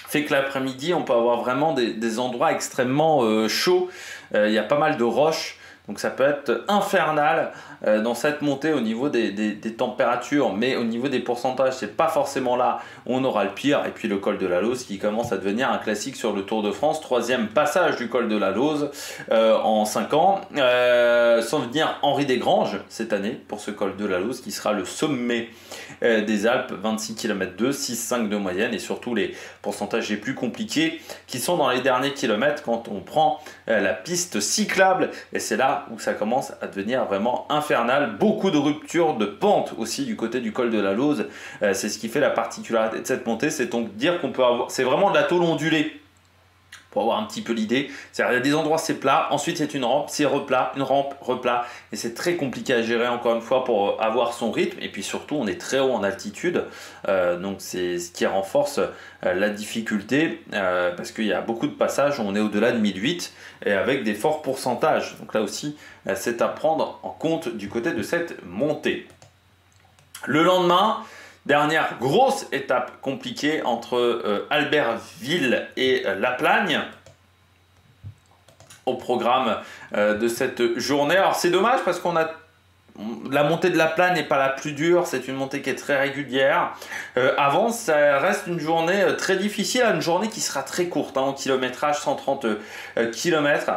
fait que l'après-midi on peut avoir vraiment des endroits extrêmement chauds. Il y a pas mal de roches, donc ça peut être infernal dans cette montée au niveau des températures, mais au niveau des pourcentages, c'est pas forcément là où on aura le pire. Et puis le col de la Lauze qui commence à devenir un classique sur le Tour de France, 3e passage du col de la Lauze en 5 ans, sans venir Henri Desgranges cette année pour ce col de la Lauze qui sera le sommet des Alpes, 26 km 2, 6,5 de moyenne, et surtout les pourcentages les plus compliqués qui sont dans les derniers kilomètres quand on prend la piste cyclable, et c'est là où ça commence à devenir vraiment infernal. Beaucoup de ruptures de pente aussi du côté du col de la Lauze, c'est ce qui fait la particularité de cette montée, c'est donc dire qu'on peut avoir, c'est vraiment de la tôle ondulée. Pour avoir un petit peu l'idée, c'est-à-dire il y a des endroits c'est plat, ensuite c'est une rampe, c'est replat, une rampe, replat, et c'est très compliqué à gérer encore une fois pour avoir son rythme, et puis surtout on est très haut en altitude, donc c'est ce qui renforce la difficulté, parce qu'il y a beaucoup de passages où on est au-delà de 1008, et avec des forts pourcentages, donc là aussi c'est à prendre en compte du côté de cette montée. Le lendemain, dernière grosse étape compliquée entre Albertville et La Plagne au programme de cette journée. Alors c'est dommage parce qu'on a la montée de La Plagne n'est pas la plus dure, c'est une montée qui est très régulière. Avant, ça reste une journée très difficile, une journée qui sera très courte, en kilométrage, 130 km,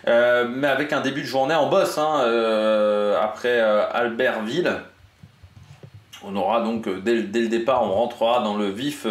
mais avec un début de journée en bosse après Albertville. On aura donc, dès le départ, on rentrera dans le vif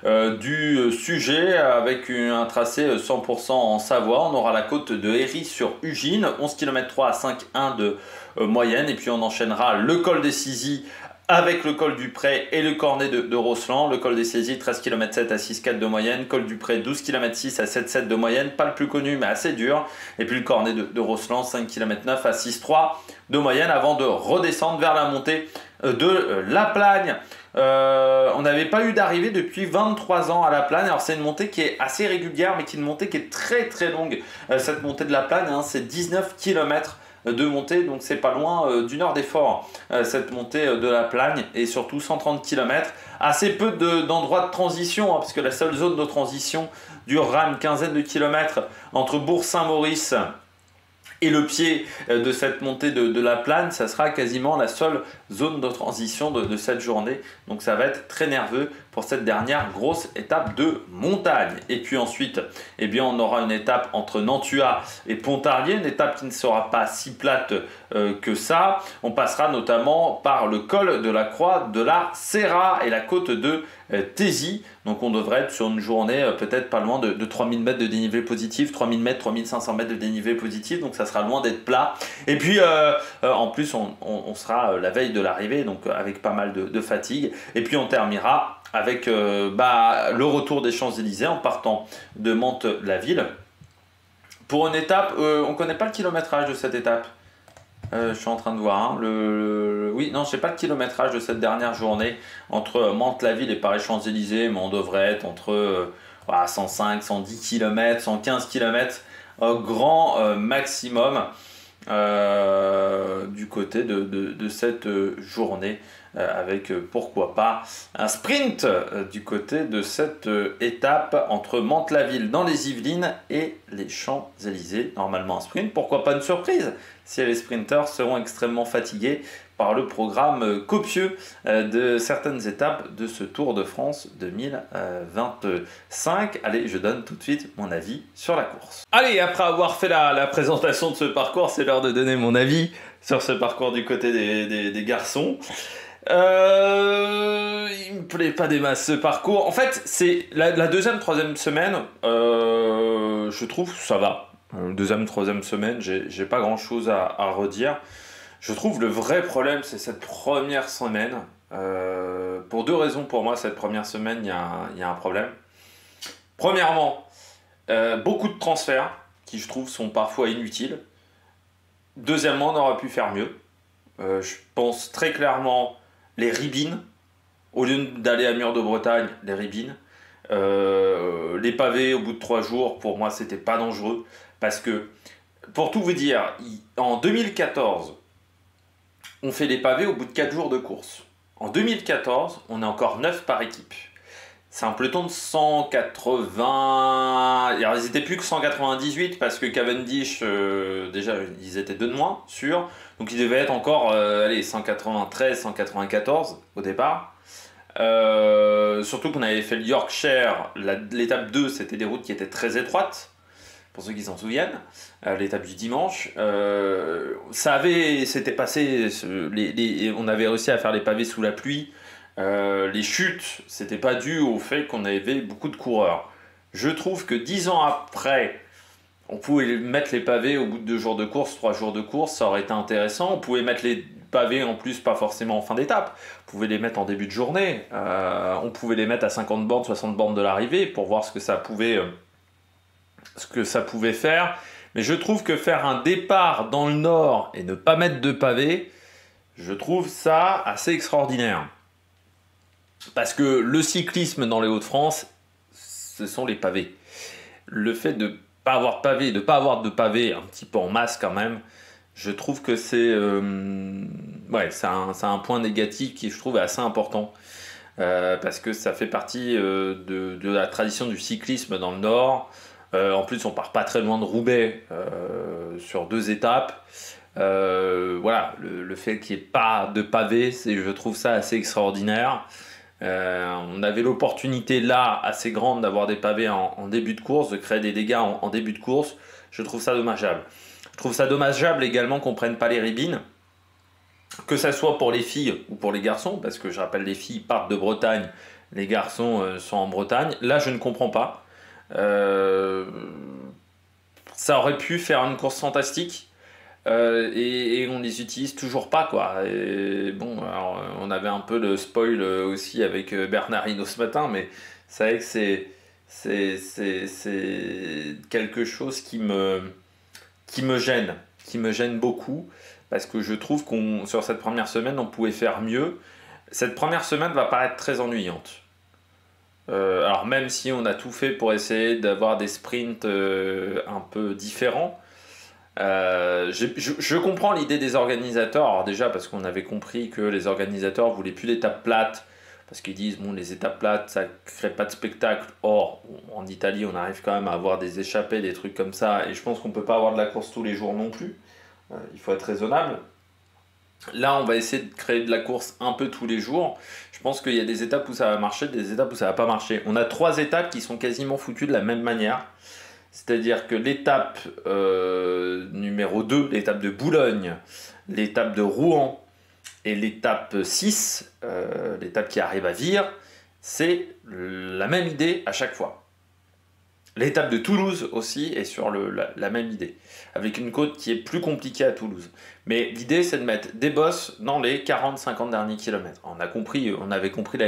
du sujet avec un tracé 100% en Savoie. On aura la côte de Héry sur Ugine, 11 km 3 à 5,1 de moyenne. Et puis on enchaînera le col des Sizes avec le col du Pré et le cornet de Rosseland. Le col des Sizes, 13 km 7 à 6,4 de moyenne. Col du Pré, 12 km 6 à 7,7 de moyenne. Pas le plus connu, mais assez dur. Et puis le cornet de Rosseland, 5 km 9 à 6,3 de moyenne avant de redescendre vers la montée de La Plagne. On n'avait pas eu d'arrivée depuis 23 ans à La Plagne. Alors c'est une montée qui est assez régulière, mais qui est une montée qui est très très longue. Cette montée de La Plagne, c'est 19 km de montée, donc c'est pas loin d'1 heure d'effort, cette montée de la Plagne, et surtout 130 km. Assez peu d'endroits de transition, hein, parce que la seule zone de transition durera une quinzaine de kilomètres entre Bourg-Saint-Maurice et le pied de cette montée de la Plagne. Ça sera quasiment la seule zone de transition de cette journée. Donc ça va être très nerveux pour cette dernière grosse étape de montagne. Et puis ensuite, eh bien, on aura une étape entre Nantua et Pontarlier, une étape qui ne sera pas si plate que ça. On passera notamment par le col de la Croix de la Serra et la côte de Thésy. Donc on devrait être sur une journée peut-être pas loin de 3000 mètres de dénivelé positif, 3000 mètres, 3500 mètres de dénivelé positif, donc ça sera loin d'être plat. Et puis en plus on sera la veille de l'arrivée, donc avec pas mal de fatigue. Et puis on terminera avec le retour des Champs-Élysées en partant de Mantes-la-Ville. Pour une étape, on ne connaît pas le kilométrage de cette étape. Je suis en train de voir. Hein, oui, non, je ne sais pas le kilométrage de cette dernière journée entre Mantes-la-Ville et Paris-Champs-Élysées, mais on devrait être entre 105, 110 km, 115 km grand maximum du côté de cette journée. Avec pourquoi pas un sprint du côté de cette étape entre Mantes-la-Ville dans les Yvelines et les Champs-Élysées. Normalement un sprint, pourquoi pas une surprise si les sprinteurs seront extrêmement fatigués par le programme copieux de certaines étapes de ce Tour de France 2025. Allez, je donne tout de suite mon avis sur la course. Allez, après avoir fait la présentation de ce parcours, c'est l'heure de donner mon avis sur ce parcours du côté des garçons. Il me plaît pas des masses ce parcours. En fait, c'est la deuxième, troisième semaine. Je trouve ça va. Deuxième, troisième semaine, j'ai pas grand chose à redire. Je trouve le vrai problème, c'est cette première semaine. Pour deux raisons, pour moi, cette première semaine, il y a un problème. Premièrement, beaucoup de transferts qui, je trouve, sont parfois inutiles. Deuxièmement, on aurait pu faire mieux. Je pense très clairement les ribines, au lieu d'aller à Mur de Bretagne, les ribines. Les pavés, au bout de 3 jours, pour moi, c'était pas dangereux. Parce que, pour tout vous dire, en 2014, on fait les pavés au bout de 4 jours de course. En 2014, on est encore 9 par équipe. C'est un peloton de 180... Alors, ils n'étaient plus que 198 parce que Cavendish, déjà, ils étaient 2 de moins, sûr. Donc, ils devaient être encore 193, 194 au départ. Surtout qu'on avait fait le Yorkshire, l'étape 2, c'était des routes qui étaient très étroites, pour ceux qui s'en souviennent, l'étape du dimanche. S'était passé, on avait réussi à faire les pavés sous la pluie. Les chutes, c'était pas dû au fait qu'on avait beaucoup de coureurs. Je trouve que 10 ans après, on pouvait mettre les pavés au bout de 2 jours de course, 3 jours de course, ça aurait été intéressant. On pouvait mettre les pavés en plus, pas forcément en fin d'étape. On pouvait les mettre en début de journée. On pouvait les mettre à 50 bornes, 60 bornes de l'arrivée pour voir ce que ça pouvait faire. Mais je trouve que faire un départ dans le nord et ne pas mettre de pavés, je trouve ça assez extraordinaire. Parce que le cyclisme dans les Hauts-de-France, ce sont les pavés. Le fait de ne pas avoir de pavés un petit peu en masse quand même, je trouve que c'est un point négatif qui je trouve assez important. Parce que ça fait partie de la tradition du cyclisme dans le Nord. En plus, on part pas très loin de Roubaix sur 2 étapes. Le fait qu'il n'y ait pas de pavés, je trouve ça assez extraordinaire. On avait l'opportunité là assez grande d'avoir des pavés en début de course, de créer des dégâts en début de course. Je trouve ça dommageable. Je trouve ça dommageable également qu'on ne prenne pas les ribines, que ça soit pour les filles ou pour les garçons, parce que je rappelle, les filles partent de Bretagne, les garçons sont en Bretagne. Là, je ne comprends pas. Ça aurait pu faire une course fantastique. Et on les utilise toujours pas, quoi. Et bon, alors, on avait un peu le spoil aussi avec Bernard Hinault ce matin, mais c'est vrai que c'est quelque chose qui me gêne beaucoup, parce que je trouve sur cette première semaine, on pouvait faire mieux. Cette première semaine va paraître très ennuyante. Alors même si on a tout fait pour essayer d'avoir des sprints un peu différents, Je comprends l'idée des organisateurs. Alors déjà parce qu'on avait compris que les organisateurs voulaient plus d'étapes plates, parce qu'ils disent bon, les étapes plates ça crée pas de spectacle. Or en Italie on arrive quand même à avoir des échappées, des trucs comme ça, et je pense qu'on peut pas avoir de la course tous les jours non plus. Il faut être raisonnable. Là on va essayer de créer de la course un peu tous les jours. Je pense qu'il y a des étapes où ça va marcher, des étapes où ça va pas marcher. On a 3 étapes qui sont quasiment foutues de la même manière. C'est-à-dire que l'étape numéro 2, l'étape de Boulogne, l'étape de Rouen et l'étape 6, l'étape qui arrive à Vire, c'est la même idée à chaque fois. L'étape de Toulouse aussi est sur la même idée, avec une côte qui est plus compliquée à Toulouse. Mais l'idée c'est de mettre des bosses dans les 40-50 derniers kilomètres. On avait compris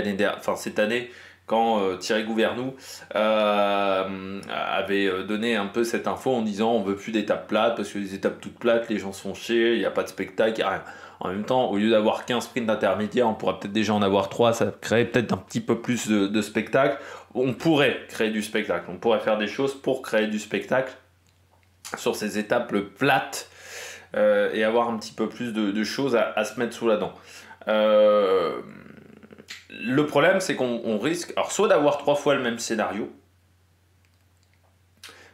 cette année, quand Thierry Gouvernou avait donné un peu cette info en disant on veut plus d'étapes plates parce que les étapes toutes plates, les gens se font chier, il n'y a pas de spectacle, il n'y a rien. En même temps, au lieu d'avoir 15 sprints intermédiaires, on pourra peut-être déjà en avoir 3, ça crée peut-être un petit peu plus de spectacle. On pourrait créer du spectacle, on pourrait faire des choses pour créer du spectacle sur ces étapes plates et avoir un petit peu plus de choses à se mettre sous la dent. Le problème, c'est qu'on risque alors soit d'avoir 3 fois le même scénario,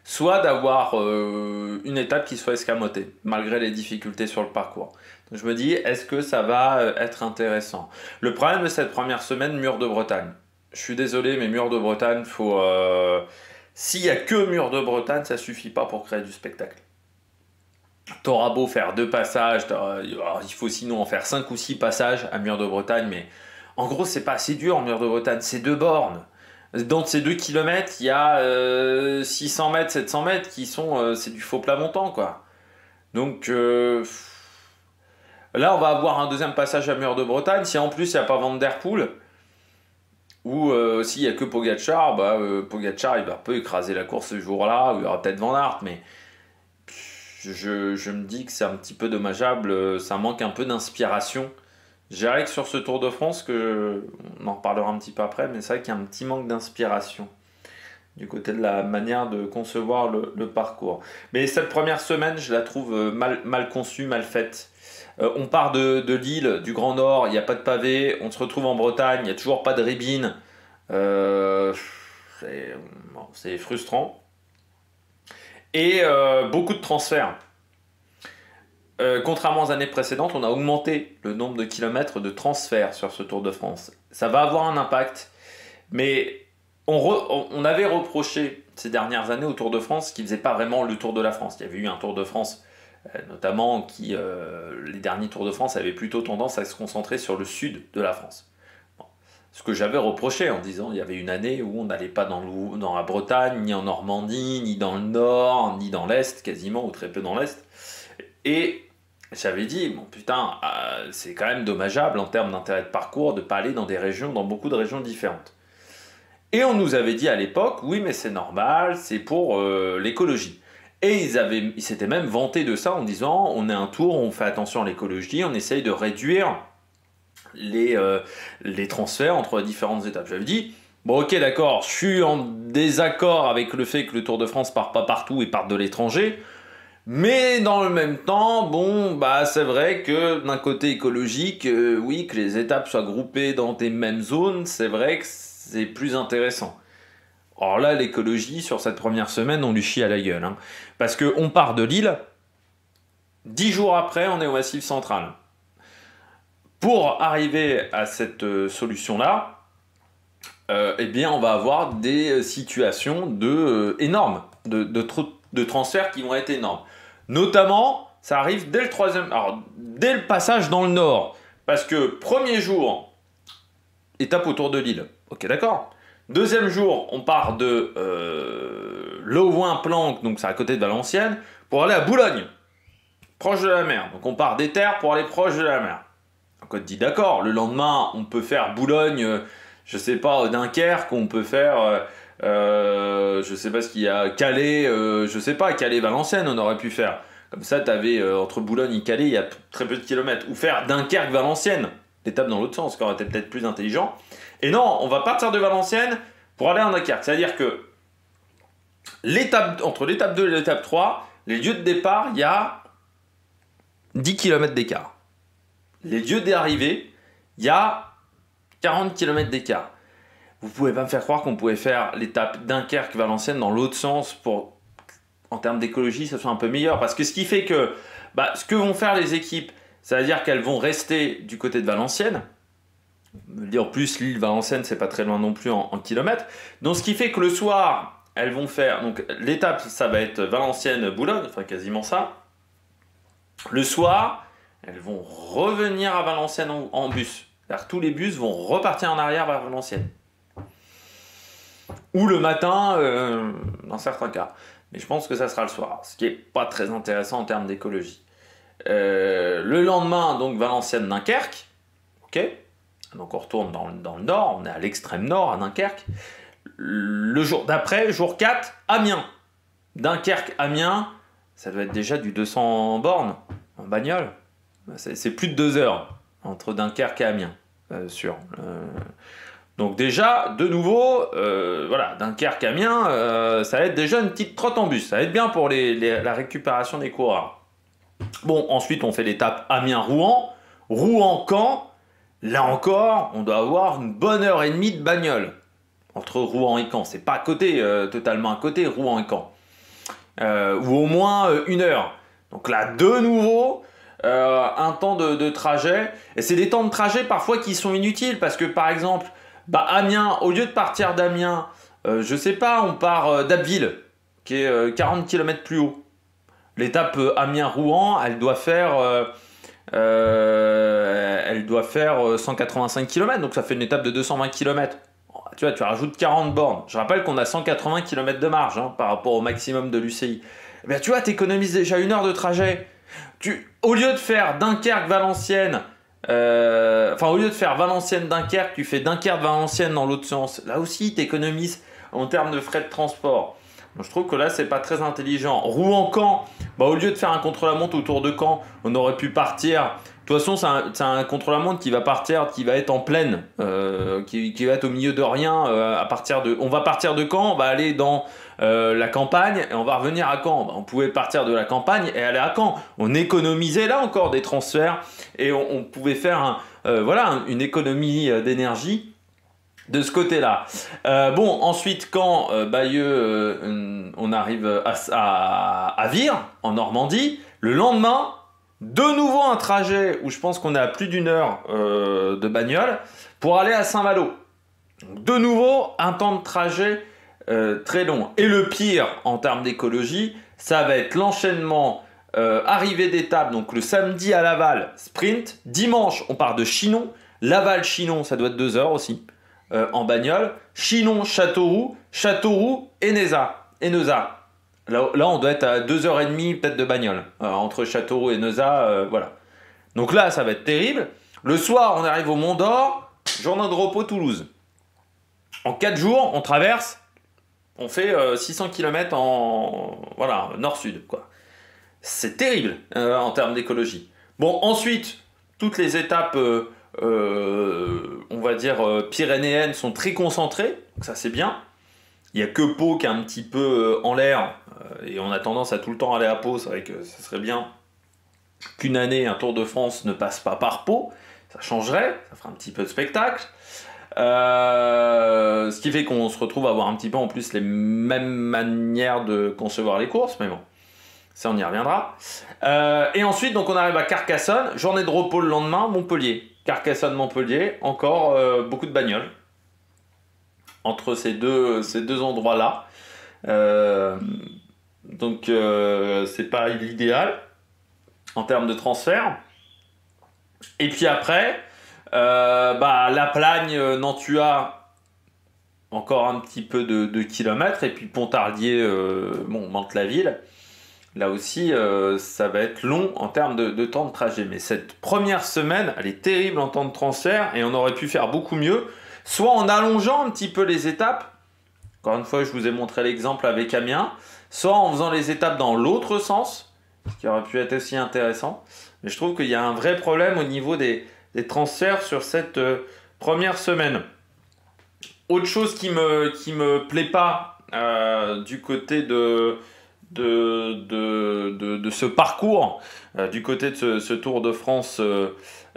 soit d'avoir une étape qui soit escamotée, malgré les difficultés sur le parcours. Donc je me dis, est-ce que ça va être intéressant? Le problème de cette première semaine, Mur de Bretagne. Je suis désolé, mais Mur de Bretagne, s'il n'y a que Mur de Bretagne, ça ne suffit pas pour créer du spectacle. T'auras beau faire 2 passages, il faut sinon en faire 5 ou 6 passages à Mur de Bretagne, mais en gros, c'est pas assez dur, Mur de Bretagne, c'est 2 bornes. Dans ces 2 km, il y a 600 mètres, 700 mètres qui sont... c'est du faux plat montant, quoi. Donc, là, on va avoir un deuxième passage à Mur de Bretagne. Si en plus, il n'y a pas Van Der Poel, ou s'il n'y a que Pogacar, Pogacar, il va un peu écraser la course ce jour-là, ou il y aura peut-être Van Aert, mais je me dis que c'est un petit peu dommageable, ça manque un peu d'inspiration. Je dirais que sur ce Tour de France, on en reparlera un petit peu après, mais c'est vrai qu'il y a un petit manque d'inspiration du côté de la manière de concevoir le parcours. Mais cette première semaine, je la trouve mal conçue, mal faite. On part de Lille, du Grand Nord, il n'y a pas de pavé, on se retrouve en Bretagne, il n'y a toujours pas de ribine. C'est frustrant. Et beaucoup de transferts. Contrairement aux années précédentes, on a augmenté le nombre de kilomètres de transferts sur ce Tour de France. Ça va avoir un impact, mais on avait reproché ces dernières années au Tour de France qu'il ne faisait pas vraiment le Tour de la France. Il y avait eu un Tour de France, notamment, les derniers Tours de France avaient plutôt tendance à se concentrer sur le sud de la France. Bon. Ce que j'avais reproché en disant il y avait une année où on n'allait pas dans la Bretagne, ni en Normandie, ni dans le Nord, ni dans l'Est, quasiment, ou très peu dans l'Est. Et j'avais dit, bon putain, c'est quand même dommageable en termes d'intérêt de parcours de ne pas aller dans beaucoup de régions différentes. Et on nous avait dit à l'époque, oui mais c'est normal, c'est pour l'écologie. Et ils s'étaient même vantés de ça en disant, on est un tour, on fait attention à l'écologie, on essaye de réduire les transferts entre les différentes étapes. J'avais dit, bon ok d'accord, je suis en désaccord avec le fait que le Tour de France part pas partout et parte de l'étranger, mais dans le même temps, c'est vrai que d'un côté écologique, oui, que les étapes soient groupées dans des mêmes zones, c'est vrai que c'est plus intéressant. Or là, l'écologie, sur cette première semaine, on lui chie à la gueule. Hein, parce qu'on part de Lille, 10 jours après, on est au Massif Central. Pour arriver à cette solution-là, on va avoir des situations énormes, de transferts qui vont être énormes. Notamment, ça arrive dès le passage dans le Nord. Parce que premier jour, étape autour de Lille. Ok, d'accord. Deuxième jour, on part de Louvain-Planck, donc c'est à côté de Valenciennes, pour aller à Boulogne, proche de la mer. Donc on part des terres pour aller proche de la mer. Donc on te dit d'accord, le lendemain, on peut faire Boulogne, je sais pas, Dunkerque, on peut faire... je sais pas ce qu'il y a, Calais, Calais-Valenciennes, on aurait pu faire. Comme ça, t'avais entre Boulogne et Calais, il y a très peu de kilomètres. Ou faire Dunkerque-Valenciennes, l'étape dans l'autre sens, qui aurait été peut-être plus intelligent. Et non, on va partir de Valenciennes pour aller à Dunkerque. C'est-à-dire que entre l'étape 2 et l'étape 3, les lieux de départ, il y a 10 km d'écart. Les lieux d'arrivée, il y a 40 km d'écart. Vous pouvez pas me faire croire qu'on pouvait faire l'étape Dunkerque-Valenciennes dans l'autre sens pour, en termes d'écologie, ça soit un peu meilleur. Parce que ce qui fait que, ce que vont faire les équipes, ça veut dire qu'elles vont rester du côté de Valenciennes. En plus, l'île Valenciennes, c'est pas très loin non plus en kilomètres. Donc, ce qui fait que le soir, elles vont faire. Donc, l'étape, ça va être Valenciennes-Boulogne, enfin quasiment ça. Le soir, elles vont revenir à Valenciennes en bus. C'est-à-dire que tous les bus vont repartir en arrière vers Valenciennes. Ou le matin, dans certains cas. Mais je pense que ça sera le soir, ce qui n'est pas très intéressant en termes d'écologie. Le lendemain, donc Valenciennes-Dunkerque. Ok. Donc on retourne dans le nord, on est à l'extrême nord, à Dunkerque. Le jour d'après, jour 4, Amiens. Dunkerque-Amiens, ça doit être déjà du 200 bornes en bagnole. C'est plus de 2 heures entre Dunkerque et Amiens, sûr. Donc déjà, de nouveau, Dunkerque-Amiens, ça va être déjà une petite trotte en bus. Ça va être bien pour la récupération des coureurs. Bon, ensuite on fait l'étape Amiens-Rouen. Rouen-Caen. Là encore, on doit avoir une bonne heure et demie de bagnole entre Rouen et Caen. C'est pas à côté, totalement à côté, Rouen et Caen. Ou au moins 1 heure. Donc là, de nouveau, un temps de trajet. Et c'est des temps de trajet parfois qui sont inutiles parce que par exemple, Amiens, au lieu de partir d'Amiens, je sais pas, on part d'Abbeville, qui est 40 km plus haut. L'étape Amiens-Rouen, elle doit faire 185 km, donc ça fait une étape de 220 km. Tu vois, tu rajoutes 40 bornes. Je rappelle qu'on a 180 km de marge par rapport au maximum de l'UCI. Eh bien, tu vois, tu économises déjà 1 heure de trajet. Au lieu de faire Dunkerque-Valenciennes, au lieu de faire Valenciennes-Dunkerque, tu fais Dunkerque-Valenciennes dans l'autre sens. Là aussi, tu économises en termes de frais de transport. Donc, je trouve que là, c'est pas très intelligent. Rouen-Caen, au lieu de faire un contre-la-montre autour de Caen, on aurait pu partir. De toute façon, c'est un contre-la-montre qui va partir, qui va être en plaine, qui va être au milieu de rien. On va partir de Caen, on va aller dans la campagne et on va revenir à Caen. On pouvait partir de la campagne et aller à Caen. On économisait là encore des transferts et on pouvait faire une économie d'énergie de ce côté-là. Ensuite, quand Bayeux, on arrive à Vire, en Normandie, le lendemain, de nouveau un trajet où je pense qu'on est à plus d'1 heure de bagnole pour aller à Saint-Malo. De nouveau, un temps de trajet très long. Et le pire en termes d'écologie, ça va être l'enchaînement arrivée d'étape, donc le samedi à Laval, sprint. Dimanche, on part de Chinon. Laval-Chinon, ça doit être 2 heures aussi. En bagnole, Chinon-Châteauroux, Châteauroux et Neuza. Là, on doit être à 2h30 peut-être de bagnole entre Châteauroux et Neuza, voilà. Donc là, ça va être terrible. Le soir, on arrive au Mont d'Or, journée de repos Toulouse. En 4 jours, on traverse, on fait 600 km nord-sud, quoi. C'est terrible en termes d'écologie. Bon, ensuite, toutes les étapes on va dire pyrénéennes sont très concentrées, donc ça c'est bien. Il n'y a que Pau qui est un petit peu en l'air et on a tendance à tout le temps aller à Pau. C'est vrai que ça serait bien qu'une année un Tour de France ne passe pas par Pau, ça changerait, ça ferait un petit peu de spectacle. Ce qui fait qu'on se retrouve à avoir un petit peu en plus les mêmes manières de concevoir les courses, mais bon, ça on y reviendra. Et ensuite donc on arrive à Carcassonne, journée de repos le lendemain, Montpellier. Carcassonne-Montpellier, encore beaucoup de bagnoles entre ces deux endroits-là. Donc c'est pas l'idéal en termes de transfert. Et puis après, La Plagne, Nantua, encore un petit peu de kilomètres. Et puis Pontarlier, Mantes-la-Ville. Là aussi, ça va être long en termes de temps de trajet. Mais cette première semaine, elle est terrible en temps de transfert et on aurait pu faire beaucoup mieux. Soit en allongeant un petit peu les étapes. Encore une fois, je vous ai montré l'exemple avec Amiens. Soit en faisant les étapes dans l'autre sens, ce qui aurait pu être aussi intéressant. Mais je trouve qu'il y a un vrai problème au niveau des transferts sur cette première semaine. Autre chose qui me plaît pas du côté de de ce parcours du côté de ce Tour de France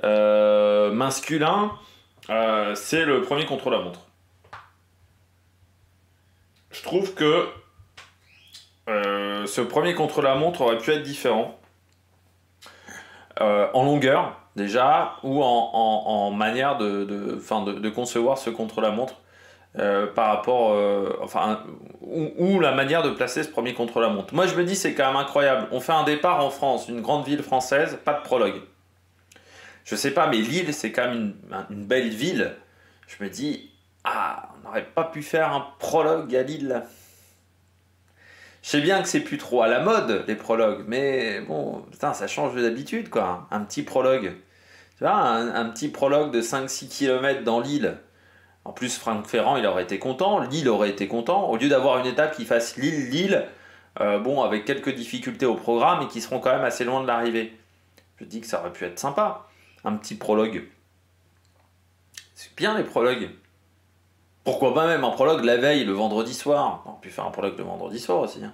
masculin, c'est le premier contre-la-montre. Je trouve que ce premier contre-la-montre aurait pu être différent en longueur déjà ou en manière de concevoir ce contre-la-montre par rapport ou la manière de placer ce premier contre-la-montre. Moi je me dis c'est quand même incroyable. On fait un départ en France, une grande ville française, pas de prologue. Je sais pas, mais Lille c'est quand même une belle ville. Je me dis ah on n'aurait pas pu faire un prologue à Lille. Je sais bien que c'est plus trop à la mode, les prologues, mais bon, putain, ça change d'habitude, quoi. Un petit prologue. Tu vois, un petit prologue de 5-6 km dans l'île. En plus, Franck Ferrand, il aurait été content, Lille aurait été content. Au lieu d'avoir une étape qui fasse Lille-Lille, bon, avec quelques difficultés au programme et qui seront quand même assez loin de l'arrivée. Je dis que ça aurait pu être sympa, un petit prologue. C'est bien les prologues. Pourquoi pas même un prologue la veille, le vendredi soir. On peut faire un prologue le vendredi soir aussi. Hein.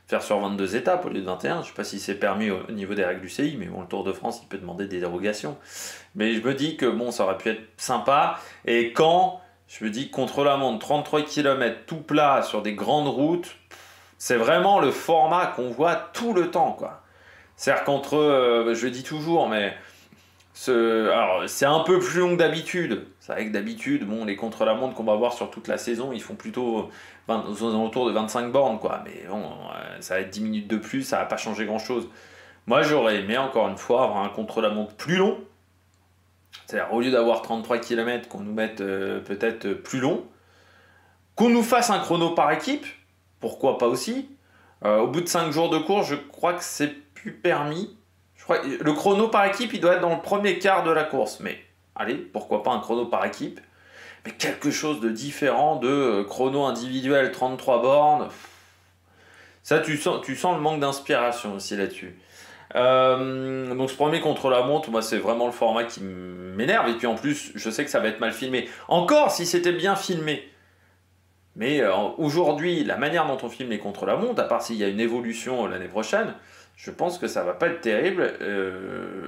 Faire sur 22 étapes au lieu de 21. Je ne sais pas si c'est permis au niveau des règles du CI, mais bon, le Tour de France, il peut demander des dérogations. Mais je me dis que bon, ça aurait pu être sympa. Et quand, je me dis, contre-la-montre, 33 km, tout plat, sur des grandes routes, c'est vraiment le format qu'on voit tout le temps, quoi. C'est-à-dire qu'entre, je le dis toujours, mais alors, c'est un peu plus long que d'habitude. C'est vrai que d'habitude, bon, les contre-la-montre qu'on va voir sur toute la saison, ils font plutôt aux alentours de 25 bornes, quoi. Mais bon, ça va être 10 minutes de plus, ça va pas changer grand-chose. Moi, j'aurais aimé, encore une fois, avoir un contre-la-montre plus long. C'est-à-dire, au lieu d'avoir 33 km, qu'on nous mette peut-être plus long. Qu'on nous fasse un chrono par équipe, pourquoi pas aussi. Au bout de 5 jours de course, je crois que c'est plus permis. Je crois que le chrono par équipe, il doit être dans le premier quart de la course. Mais allez, pourquoi pas un chrono par équipe. Mais quelque chose de différent de chrono individuel, 33 bornes. Ça, tu sens le manque d'inspiration aussi là-dessus. Donc ce premier contre-la-montre, moi c'est vraiment le format qui m'énerve. Et puis en plus, je sais que ça va être mal filmé. Encore si c'était bien filmé. Mais aujourd'hui, la manière dont on filme les contre-la-montre, à part s'il y a une évolution l'année prochaine, je pense que ça va pas être terrible.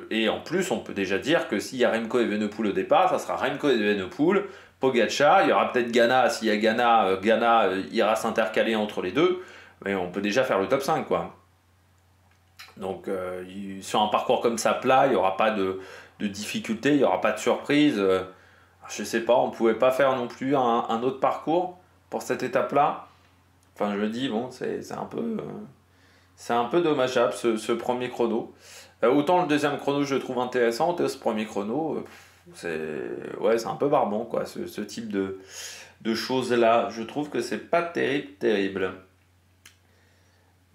Et en plus, on peut déjà dire que s'il y a Remco Evenepoel au départ, ça sera Remco Evenepoel, Pogacar, il y aura peut-être Ghana, s'il y a Ghana, Ghana ira s'intercaler entre les deux, mais on peut déjà faire le top 5, quoi. Donc sur un parcours comme ça plat, il n'y aura pas de difficulté, il n'y aura pas de surprise. Je sais pas, on pouvait pas faire non plus un autre parcours pour cette étape-là. Enfin, je me dis, bon, c'est un peu dommageable ce premier chrono. Autant le deuxième chrono, je le trouve intéressant, autant ce premier chrono, c'est un peu barbant, quoi, ce type de choses-là. Je trouve que c'est pas terrible.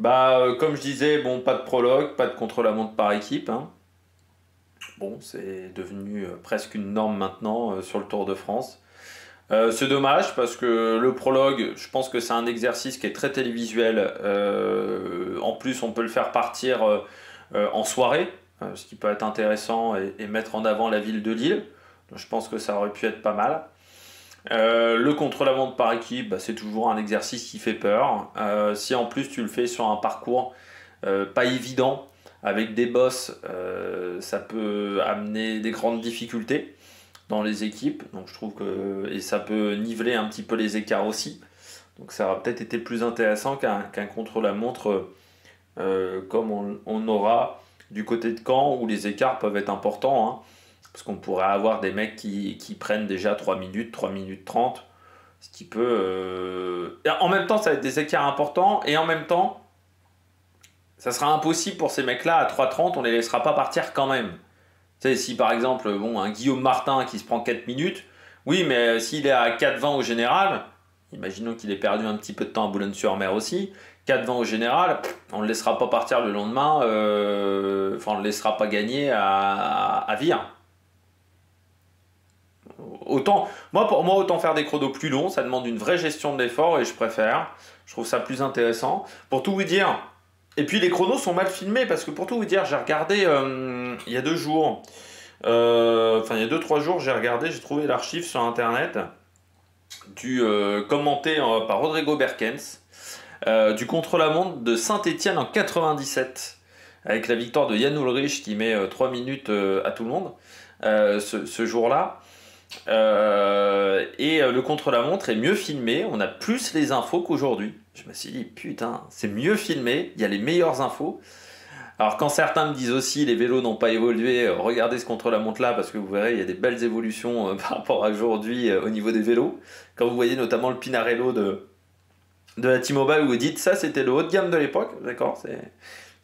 Bah, comme je disais, bon, pas de prologue, pas de contre-la-montre par équipe. Hein. Bon, c'est devenu presque une norme maintenant sur le Tour de France. C'est dommage parce que le prologue, je pense que c'est un exercice qui est très télévisuel. En plus, on peut le faire partir en soirée, ce qui peut être intéressant et mettre en avant la ville de Lille. Donc, je pense que ça aurait pu être pas mal. Le contre-la-montre par équipe, bah, c'est toujours un exercice qui fait peur. Si en plus tu le fais sur un parcours pas évident, avec des bosses, ça peut amener des grandes difficultés dans les équipes. Donc je trouve que et ça peut niveler un petit peu les écarts aussi. Donc ça aurait peut-être été plus intéressant qu'un contre-la-montre comme on aura du côté de Caen où les écarts peuvent être importants. Hein. Parce qu'on pourrait avoir des mecs qui prennent déjà 3 minutes, 3 minutes 30. Ce qui peut... En même temps, ça va être des écarts importants. Et en même temps, ça sera impossible pour ces mecs-là, à 3,30, on les laissera pas partir quand même. Tu sais, si par exemple, bon, un Guillaume Martin qui se prend 4 minutes, oui, mais s'il est à 4,20 au général, imaginons qu'il ait perdu un petit peu de temps à Boulogne-sur-Mer aussi, 4,20 au général, on ne le laissera pas partir le lendemain, enfin, on ne le laissera pas gagner à Vire. Pour moi, autant faire des chronos plus longs, ça demande une vraie gestion de l'effort et je préfère. Je trouve ça plus intéressant. Pour tout vous dire, et puis les chronos sont mal filmés parce que pour tout vous dire, j'ai regardé il y a 2 jours, enfin il y a 2-3 jours, j'ai regardé, j'ai trouvé l'archive sur internet commenté par Rodrigo Berkens du contre-la-montre de Saint-Étienne en 97, avec la victoire de Jan Ullrich qui met 3 minutes à tout le monde ce jour-là. Le contre-la-montre est mieux filmé, on a plus les infos qu'aujourd'hui. Je me suis dit, putain, c'est mieux filmé, il y a les meilleures infos. Alors quand certains me disent aussi les vélos n'ont pas évolué, regardez ce contre-la-montre là parce que vous verrez il y a des belles évolutions par rapport à aujourd'hui au niveau des vélos. Quand vous voyez notamment le Pinarello de la T-Mobile où vous dites ça c'était le haut de gamme de l'époque, d'accord, ça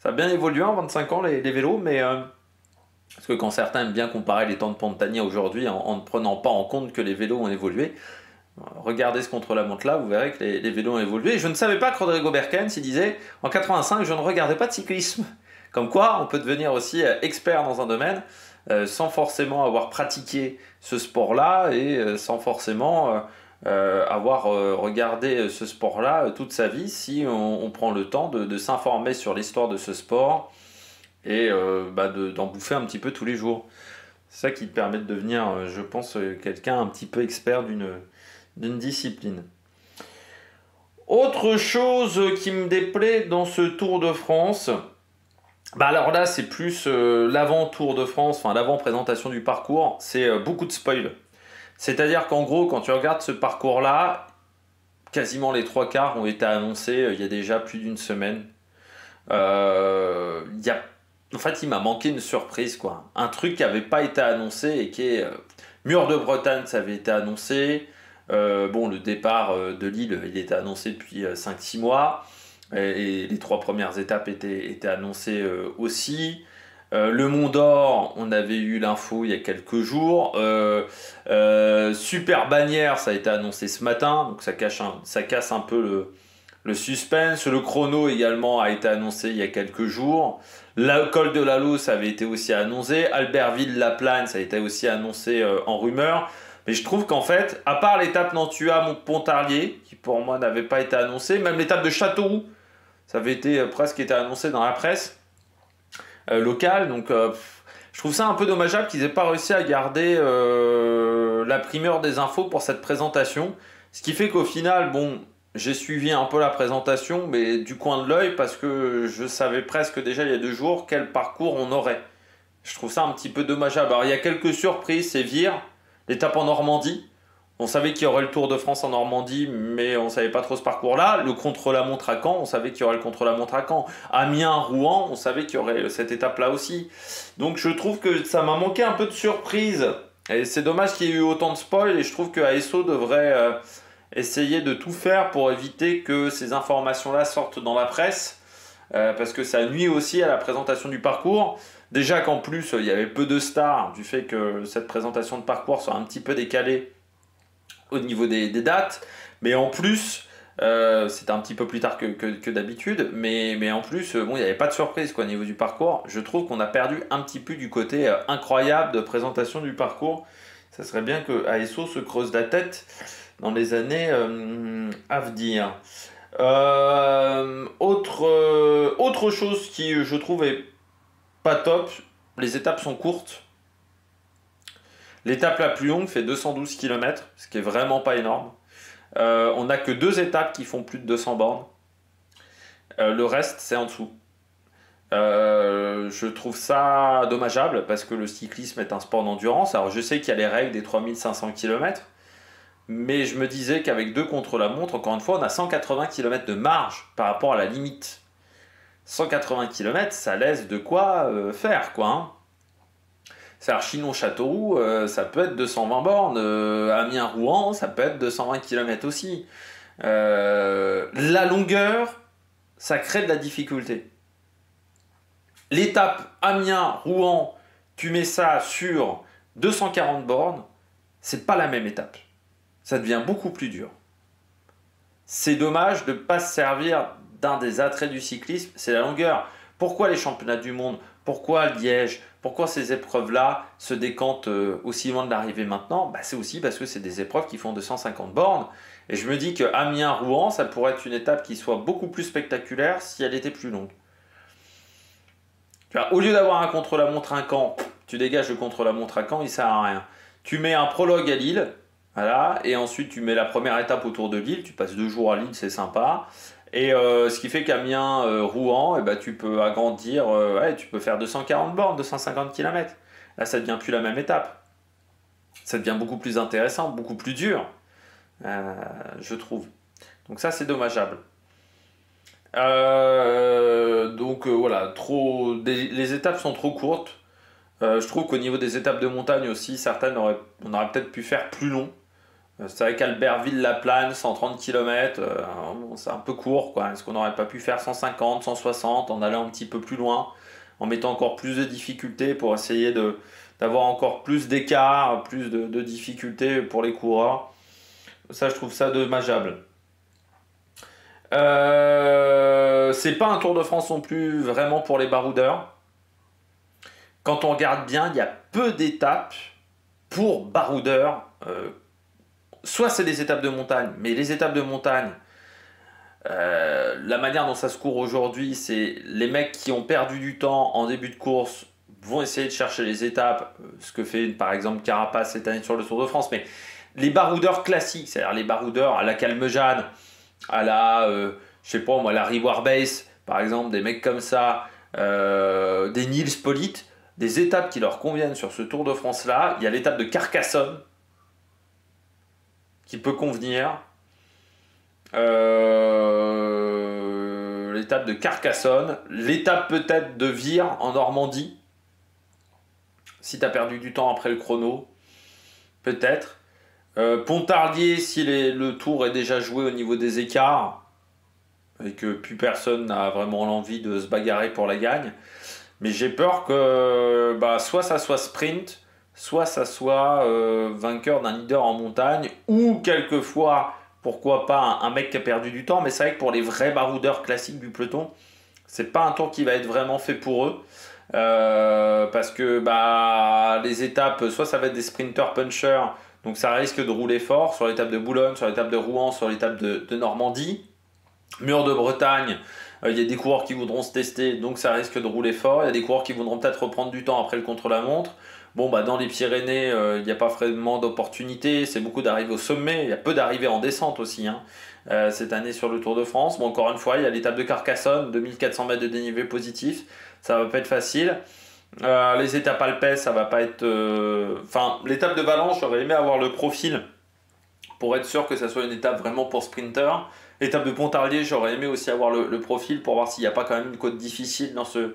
a bien évolué en 25 ans les vélos, mais parce que quand certains aiment bien comparer les temps de Pantania aujourd'hui en ne prenant pas en compte que les vélos ont évolué, regardez ce contre-la-montre là, vous verrez que les vélos ont évolué. Et je ne savais pas que Rodrigo Berkens il disait en 85 je ne regardais pas de cyclisme. Comme quoi, on peut devenir aussi expert dans un domaine sans forcément avoir pratiqué ce sport-là et sans forcément avoir regardé ce sport-là toute sa vie si on prend le temps de s'informer sur l'histoire de ce sport et d'en bouffer un petit peu tous les jours. C'est ça qui te permet de devenir, je pense, quelqu'un un petit peu expert d'une discipline. Autre chose qui me déplaît dans ce Tour de France... alors là, c'est plus l'avant-Tour de France, enfin l'avant-présentation du parcours, c'est beaucoup de spoil. C'est-à-dire qu'en gros, quand tu regardes ce parcours-là, quasiment les 3 quarts ont été annoncés il y a déjà plus d'une semaine. En fait, il m'a manqué une surprise, quoi. Un truc qui n'avait pas été annoncé et qui est... Mur de Bretagne, ça avait été annoncé. Le départ de Lille, il était annoncé depuis 5-6 mois. Et les 3 premières étapes étaient annoncées aussi. Le Mont d'Or, on avait eu l'info il y a quelques jours. Super Bannière, ça a été annoncé ce matin, donc ça casse un peu le suspense. Le chrono également a été annoncé il y a quelques jours. Le col de la Loue, ça avait été aussi annoncé. Albertville-La Plagne, ça a été aussi annoncé en rumeur. Mais je trouve qu'en fait, à part l'étape Nantua-Pontarlier, qui pour moi n'avait pas été annoncée, même l'étape de Châteauroux, ça avait presque été annoncé dans la presse locale. Donc je trouve ça un peu dommageable qu'ils n'aient pas réussi à garder la primeur des infos pour cette présentation. Ce qui fait qu'au final, j'ai suivi un peu la présentation, mais du coin de l'œil, parce que je savais presque déjà il y a 2 jours quel parcours on aurait. Je trouve ça un petit peu dommageable. Alors il y a quelques surprises, c'est Vire, l'étape en Normandie. On savait qu'il y aurait le Tour de France en Normandie, mais on ne savait pas trop ce parcours-là. Le contre-la-montre à Caen, on savait qu'il y aurait le contre-la-montre à Caen. Amiens, Rouen, on savait qu'il y aurait cette étape-là aussi. Donc je trouve que ça m'a manqué un peu de surprise. Et c'est dommage qu'il y ait eu autant de spoil. Et je trouve que ASO devrait essayer de tout faire pour éviter que ces informations-là sortent dans la presse. Parce que ça nuit aussi à la présentation du parcours. Déjà qu'en plus, il y avait peu de stars du fait que cette présentation de parcours soit un petit peu décalée au niveau des dates, mais en plus c'était un petit peu plus tard que d'habitude, mais en plus il n'y avait pas de surprise au niveau du parcours. Je trouve qu'on a perdu un petit peu du côté incroyable de présentation du parcours. Ça serait bien que ASO se creuse la tête dans les années à venir. Autre chose qui je trouve est pas top, les étapes sont courtes. L'étape la plus longue fait 212 km, ce qui est vraiment pas énorme. On n'a que 2 étapes qui font plus de 200 bornes. Le reste, c'est en dessous. Je trouve ça dommageable parce que le cyclisme est un sport d'endurance. Alors je sais qu'il y a les règles des 3500 km, mais je me disais qu'avec 2 contre-la-montre, encore une fois, on a 180 km de marge par rapport à la limite. 180 km, ça laisse de quoi faire, quoi, hein. C'est-à-dire Chinon-Châteauroux, ça peut être 220 bornes. Amiens-Rouen, ça peut être 220 km aussi. La longueur, ça crée de la difficulté. L'étape Amiens-Rouen, tu mets ça sur 240 bornes, c'est pas la même étape. Ça devient beaucoup plus dur. C'est dommage de ne pas se servir d'un des attraits du cyclisme, c'est la longueur. Pourquoi les championnats du monde? Pourquoi Liège? Pourquoi ces épreuves-là se décantent aussi loin de l'arrivée maintenant? C'est aussi parce que c'est des épreuves qui font 250 bornes. Et je me dis que Amiens-Rouen, ça pourrait être une étape qui soit beaucoup plus spectaculaire si elle était plus longue. Au lieu d'avoir un contre-la-montre à Caen, tu dégages le contre-la-montre à Caen, il ne sert à rien. Tu mets un prologue à Lille, voilà, et ensuite tu mets la première étape autour de Lille, tu passes 2 jours à Lille, c'est sympa. Et ce qui fait qu'Amiens, Rouen, eh ben, tu peux agrandir, ouais, tu peux faire 240 bornes, 250 km. Là, ça devient plus la même étape. Ça devient beaucoup plus intéressant, beaucoup plus dur, je trouve. Donc ça, c'est dommageable. Donc voilà, les étapes sont trop courtes. Je trouve qu'au niveau des étapes de montagne aussi, on aurait peut-être pu faire plus long. C'est vrai qu'Albertville-la-Plagne, 130 km, bon, c'est un peu court, quoi. Est-ce qu'on n'aurait pas pu faire 150, 160 en allant un petit peu plus loin, en mettant encore plus de difficultés pour essayer d'avoir encore plus d'écart, plus de difficultés pour les coureurs. Ça, je trouve ça dommageable. C'est pas un Tour de France non plus vraiment pour les baroudeurs. Quand on regarde bien, il y a peu d'étapes pour baroudeurs. Soit c'est des étapes de montagne, mais les étapes de montagne, la manière dont ça se court aujourd'hui, c'est les mecs qui ont perdu du temps en début de course vont essayer de chercher les étapes, ce que fait par exemple Carapace cette année sur le Tour de France, mais les baroudeurs classiques, c'est-à-dire les baroudeurs à la Calmejane, à la, je sais pas moi, la Reward Base, par exemple, des mecs comme ça, des Nils Polite, des étapes qui leur conviennent sur ce Tour de France-là. Il y a l'étape de Carcassonne qui peut convenir. L'étape de Carcassonne, l'étape peut-être de Vire en Normandie, si tu as perdu du temps après le chrono, peut-être. Pontarlier, si le tour est déjà joué au niveau des écarts, et que plus personne n'a vraiment l'envie de se bagarrer pour la gagne. Mais j'ai peur que soit ça soit sprint, soit ça soit vainqueur d'un leader en montagne, ou quelquefois, pourquoi pas, un mec qui a perdu du temps. Mais c'est vrai que pour les vrais baroudeurs classiques du peloton, c'est pas un tour qui va être vraiment fait pour eux. Parce que les étapes, soit ça va être des sprinters punchers, donc ça risque de rouler fort sur l'étape de Boulogne, sur l'étape de Rouen, sur l'étape de Normandie. Mur de Bretagne, il y a des coureurs qui voudront se tester, donc ça risque de rouler fort. Il y a des coureurs qui voudront peut-être reprendre du temps après le contre-la-montre. Bon, dans les Pyrénées, il n'y a pas vraiment d'opportunité. C'est beaucoup d'arrivées au sommet. Il y a peu d'arrivées en descente aussi, hein, cette année sur le Tour de France. Bon, encore une fois, il y a l'étape de Carcassonne, 2400 mètres de dénivelé positif. Ça va pas être facile. Les étapes alpesses, ça va pas être... l'étape de Valence, j'aurais aimé avoir le profil pour être sûr que ça soit une étape vraiment pour sprinter. L'étape de Pontarlier, j'aurais aimé aussi avoir le profil pour voir s'il n'y a pas quand même une côte difficile dans ce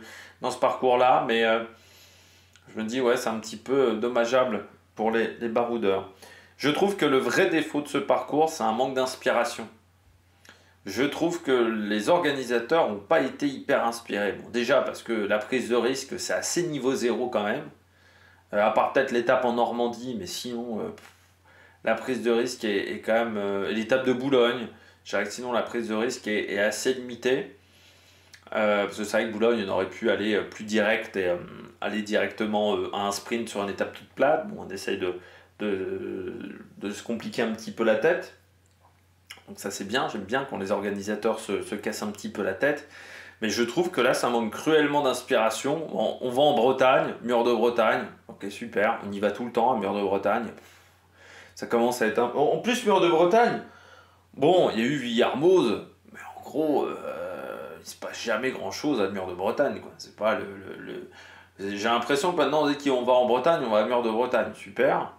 parcours-là. Mais je me dis, ouais, c'est un petit peu dommageable pour les baroudeurs. Je trouve que le vrai défaut de ce parcours, c'est un manque d'inspiration. Je trouve que les organisateurs n'ont pas été hyper inspirés. Bon, déjà parce que la prise de risque, c'est assez niveau zéro quand même. À part peut-être l'étape en Normandie, mais sinon, la prise de risque est quand même... l'étape de Boulogne, je dirais que sinon la prise de risque est assez limitée. Parce que c'est vrai que Boulogne, on aurait pu aller plus direct et aller directement à un sprint sur une étape toute plate. Bon, on essaye de se compliquer un petit peu la tête. Donc ça c'est bien, j'aime bien quand les organisateurs se cassent un petit peu la tête. Mais je trouve que là, ça manque cruellement d'inspiration. On va en Bretagne, Mur de Bretagne. Ok, super, on y va tout le temps à Mur de Bretagne. Ça commence à être un... En plus, Mur de Bretagne, bon, il y a eu Villarmoz, mais en gros, il se passe jamais grand-chose à Mur de Bretagne, quoi. C'est pas J'ai l'impression que maintenant, dès qu'on va en Bretagne, on va à Mur de Bretagne. Super.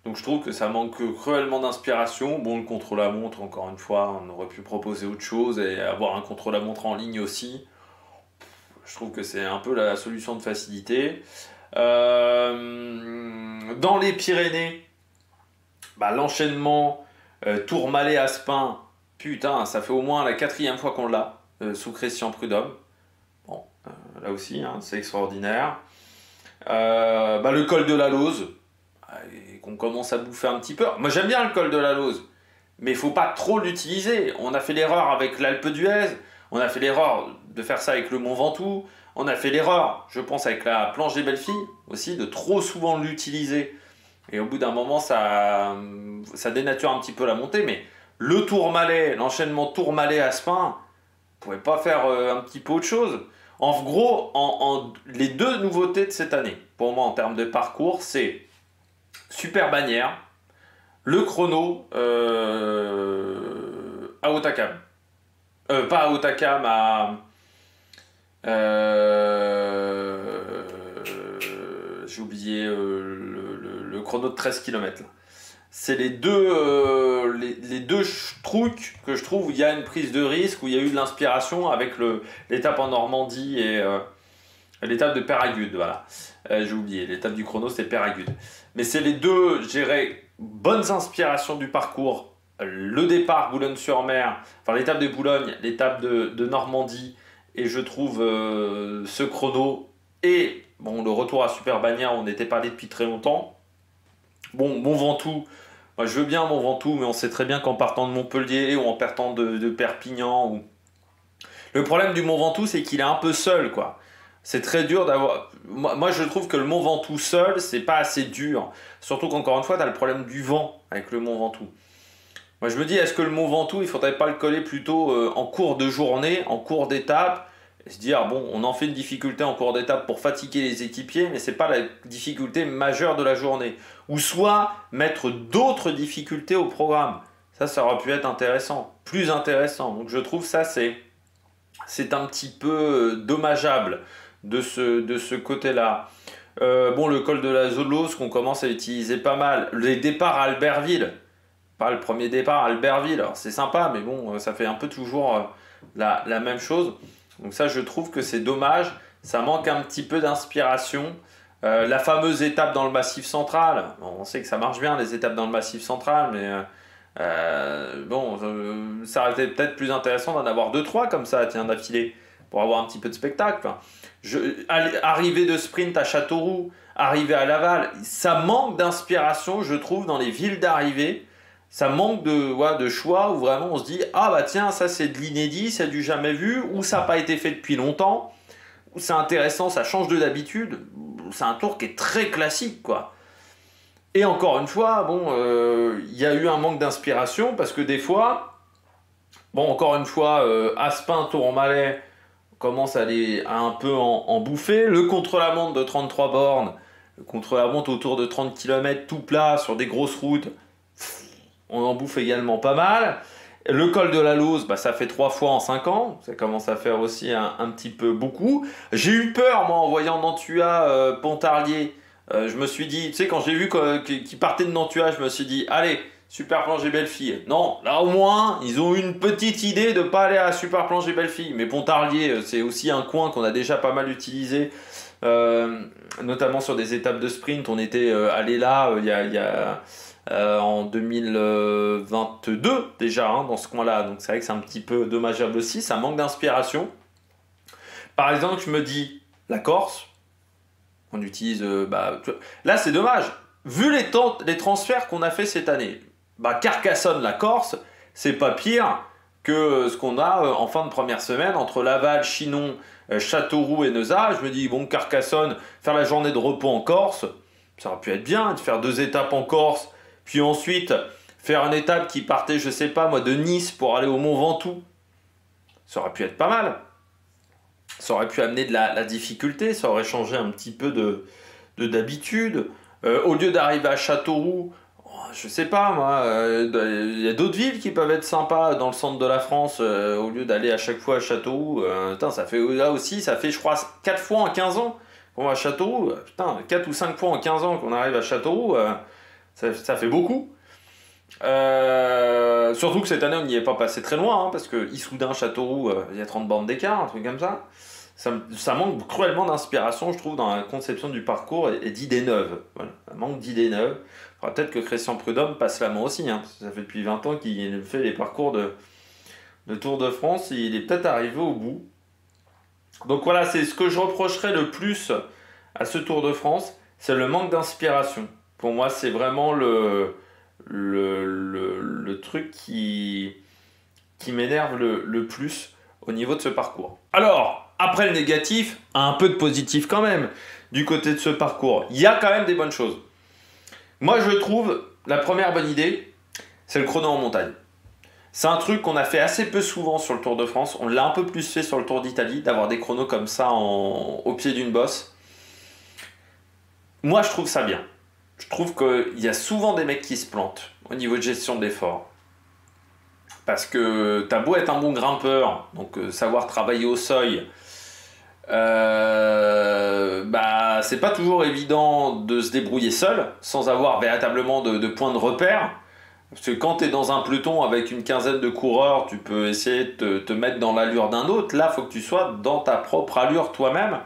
Donc je trouve que ça manque cruellement d'inspiration. Bon, le contre-la-montre, encore une fois, on aurait pu proposer autre chose et avoir un contre-la-montre en ligne aussi. Je trouve que c'est un peu la solution de facilité. Dans les Pyrénées, l'enchaînement Tourmalet-Aspin, putain, ça fait au moins la 4e fois qu'on l'a sous Christian Prudhomme. Bon, là aussi, hein, c'est extraordinaire. Le col de la Lose, et qu'on commence à bouffer un petit peu. Moi j'aime bien le col de la Lose, mais il faut pas trop l'utiliser. On a fait l'erreur avec l'Alpe d'Huez, on a fait l'erreur de faire ça avec le Mont Ventoux, on a fait l'erreur, je pense, avec la planche des belles filles aussi, de trop souvent l'utiliser. Et au bout d'un moment, ça dénature un petit peu la montée, mais le Tourmalet, l'enchaînement Tourmalet-Aspin, on pouvait pas faire un petit peu autre chose. En gros, les deux nouveautés de cette année, pour moi en termes de parcours, c'est super bannière, le chrono à Hautacam. Pas à Otakam, j'ai oublié le chrono de 13 km. C'est les deux trucs que je trouve où il y a une prise de risque, où il y a eu de l'inspiration avec l'étape en Normandie et l'étape de Péragude. Voilà. J'ai oublié, l'étape du chrono c'était Péragude. Mais c'est les deux, je dirais, bonnes inspirations du parcours. Le départ Boulogne-sur-Mer, enfin l'étape de Boulogne, l'étape de Normandie, et je trouve ce chrono et bon, le retour à Super Bagnères, on n'était pas allé depuis très longtemps. Bon, Mont Ventoux, moi je veux bien Mont Ventoux, mais on sait très bien qu'en partant de Montpellier ou en partant de Perpignan, le problème du Mont Ventoux, c'est qu'il est un peu seul, quoi. C'est très dur d'avoir. Moi, je trouve que le Mont Ventoux seul, c'est pas assez dur. Surtout qu'encore une fois, tu as le problème du vent avec le Mont Ventoux. Moi, je me dis, est-ce que le Mont Ventoux, il faudrait pas le coller plutôt en cours de journée, en cours d'étape, et se dire, bon, on en fait une difficulté en cours d'étape pour fatiguer les équipiers, mais c'est pas la difficulté majeure de la journée. Ou soit mettre d'autres difficultés au programme. Ça aurait pu être intéressant, plus intéressant. Donc, je trouve ça, c'est un petit peu dommageable de ce côté-là. Bon, le col de la Zolos qu'on commence à utiliser pas mal. Les départs à Albertville. Pas le premier départ à Albertville, alors c'est sympa, mais bon, ça fait un peu toujours la même chose. Donc ça, je trouve que c'est dommage. Ça manque un petit peu d'inspiration. La fameuse étape dans le Massif central. Bon, on sait que ça marche bien, les étapes dans le Massif central, mais bon, ça aurait été peut-être plus intéressant d'en avoir 2-3 comme ça, tiens, d'affilée, pour avoir un petit peu de spectacle. Enfin, arriver de sprint à Châteauroux, arriver à Laval, ça manque d'inspiration, je trouve, dans les villes d'arrivée. Ça manque de choix où vraiment on se dit ah bah tiens, ça c'est de l'inédit, c'est du jamais vu, ou ça n'a pas été fait depuis longtemps, ou c'est intéressant, ça change de d'habitude. C'est un tour qui est très classique, quoi. Et encore une fois, bon, y a eu un manque d'inspiration parce que des fois, bon, encore une fois, Aspin, Tourmalet commence à aller à un peu en bouffer. Le contre-la-montre de 33 bornes, le contre-la-montre autour de 30 km tout plat sur des grosses routes, on en bouffe également pas mal. Le col de la Lose, bah, ça fait 3 fois en 5 ans. Ça commence à faire aussi un petit peu beaucoup. J'ai eu peur, moi, en voyant Nantua, Pontarlier. Je me suis dit, tu sais, quand j'ai vu qu'ils partaient de Nantua, je me suis dit, allez, Super Plongée Belle-Fille. Non, là au moins, ils ont eu une petite idée de ne pas aller à Super Plongée Belle-Fille. Mais Pontarlier, c'est aussi un coin qu'on a déjà pas mal utilisé. Notamment sur des étapes de sprint. On était allé là il y a en 2022 déjà, hein, dans ce coin-là. Donc c'est vrai que c'est un petit peu dommageable aussi. Ça manque d'inspiration. Par exemple, je me dis, la Corse, on utilise... là, c'est dommage. Vu les transferts qu'on a fait cette année, Carcassonne, la Corse, c'est pas pire que ce qu'on a en fin de première semaine entre Laval, Chinon, Châteauroux et Neuza. Je me dis, bon, Carcassonne, faire la journée de repos en Corse, ça aurait pu être bien, de faire 2 étapes en Corse, puis ensuite faire une étape qui partait, je sais pas moi, de Nice pour aller au Mont Ventoux. Ça aurait pu être pas mal. Ça aurait pu amener de la difficulté, ça aurait changé un petit peu d'habitude. Au lieu d'arriver à Châteauroux, je sais pas moi, il y a d'autres villes qui peuvent être sympas dans le centre de la France, au lieu d'aller à chaque fois à Châteauroux. Putain, ça fait là aussi, ça fait je crois 4 fois en 15 ans qu'on va à Châteauroux. Putain, 4 ou 5 fois en 15 ans qu'on arrive à Châteauroux, ça fait beaucoup. Surtout que cette année on n'y est pas passé très loin, hein, parce que Issoudun, Châteauroux, il y a 30 bornes d'écart, un truc comme ça. Ça manque cruellement d'inspiration, je trouve, dans la conception du parcours et d'idées neuves. Voilà, ça manque d'idées neuves. Il faudra peut-être que Christian Prudhomme passe la main aussi, hein, parce que ça fait depuis 20 ans qu'il fait les parcours de Tour de France, et il est peut-être arrivé au bout. Donc voilà, c'est ce que je reprocherais le plus à ce Tour de France, c'est le manque d'inspiration. Pour moi, c'est vraiment le truc qui m'énerve le plus au niveau de ce parcours. Alors, après le négatif, un peu de positif quand même du côté de ce parcours. Il y a quand même des bonnes choses. Moi, je trouve la première bonne idée, c'est le chrono en montagne. C'est un truc qu'on a fait assez peu souvent sur le Tour de France. On l'a un peu plus fait sur le Tour d'Italie, d'avoir des chronos comme ça au pied d'une bosse. Moi, je trouve ça bien. Je trouve qu'il y a souvent des mecs qui se plantent au niveau de gestion d'effort. Parce que t'as beau être un bon grimpeur, donc savoir travailler au seuil, bah, c'est pas toujours évident de se débrouiller seul, sans avoir véritablement de point de repère. Parce que quand tu es dans un peloton avec une quinzaine de coureurs, tu peux essayer de te mettre dans l'allure d'un autre. Là, il faut que tu sois dans ta propre allure toi-même.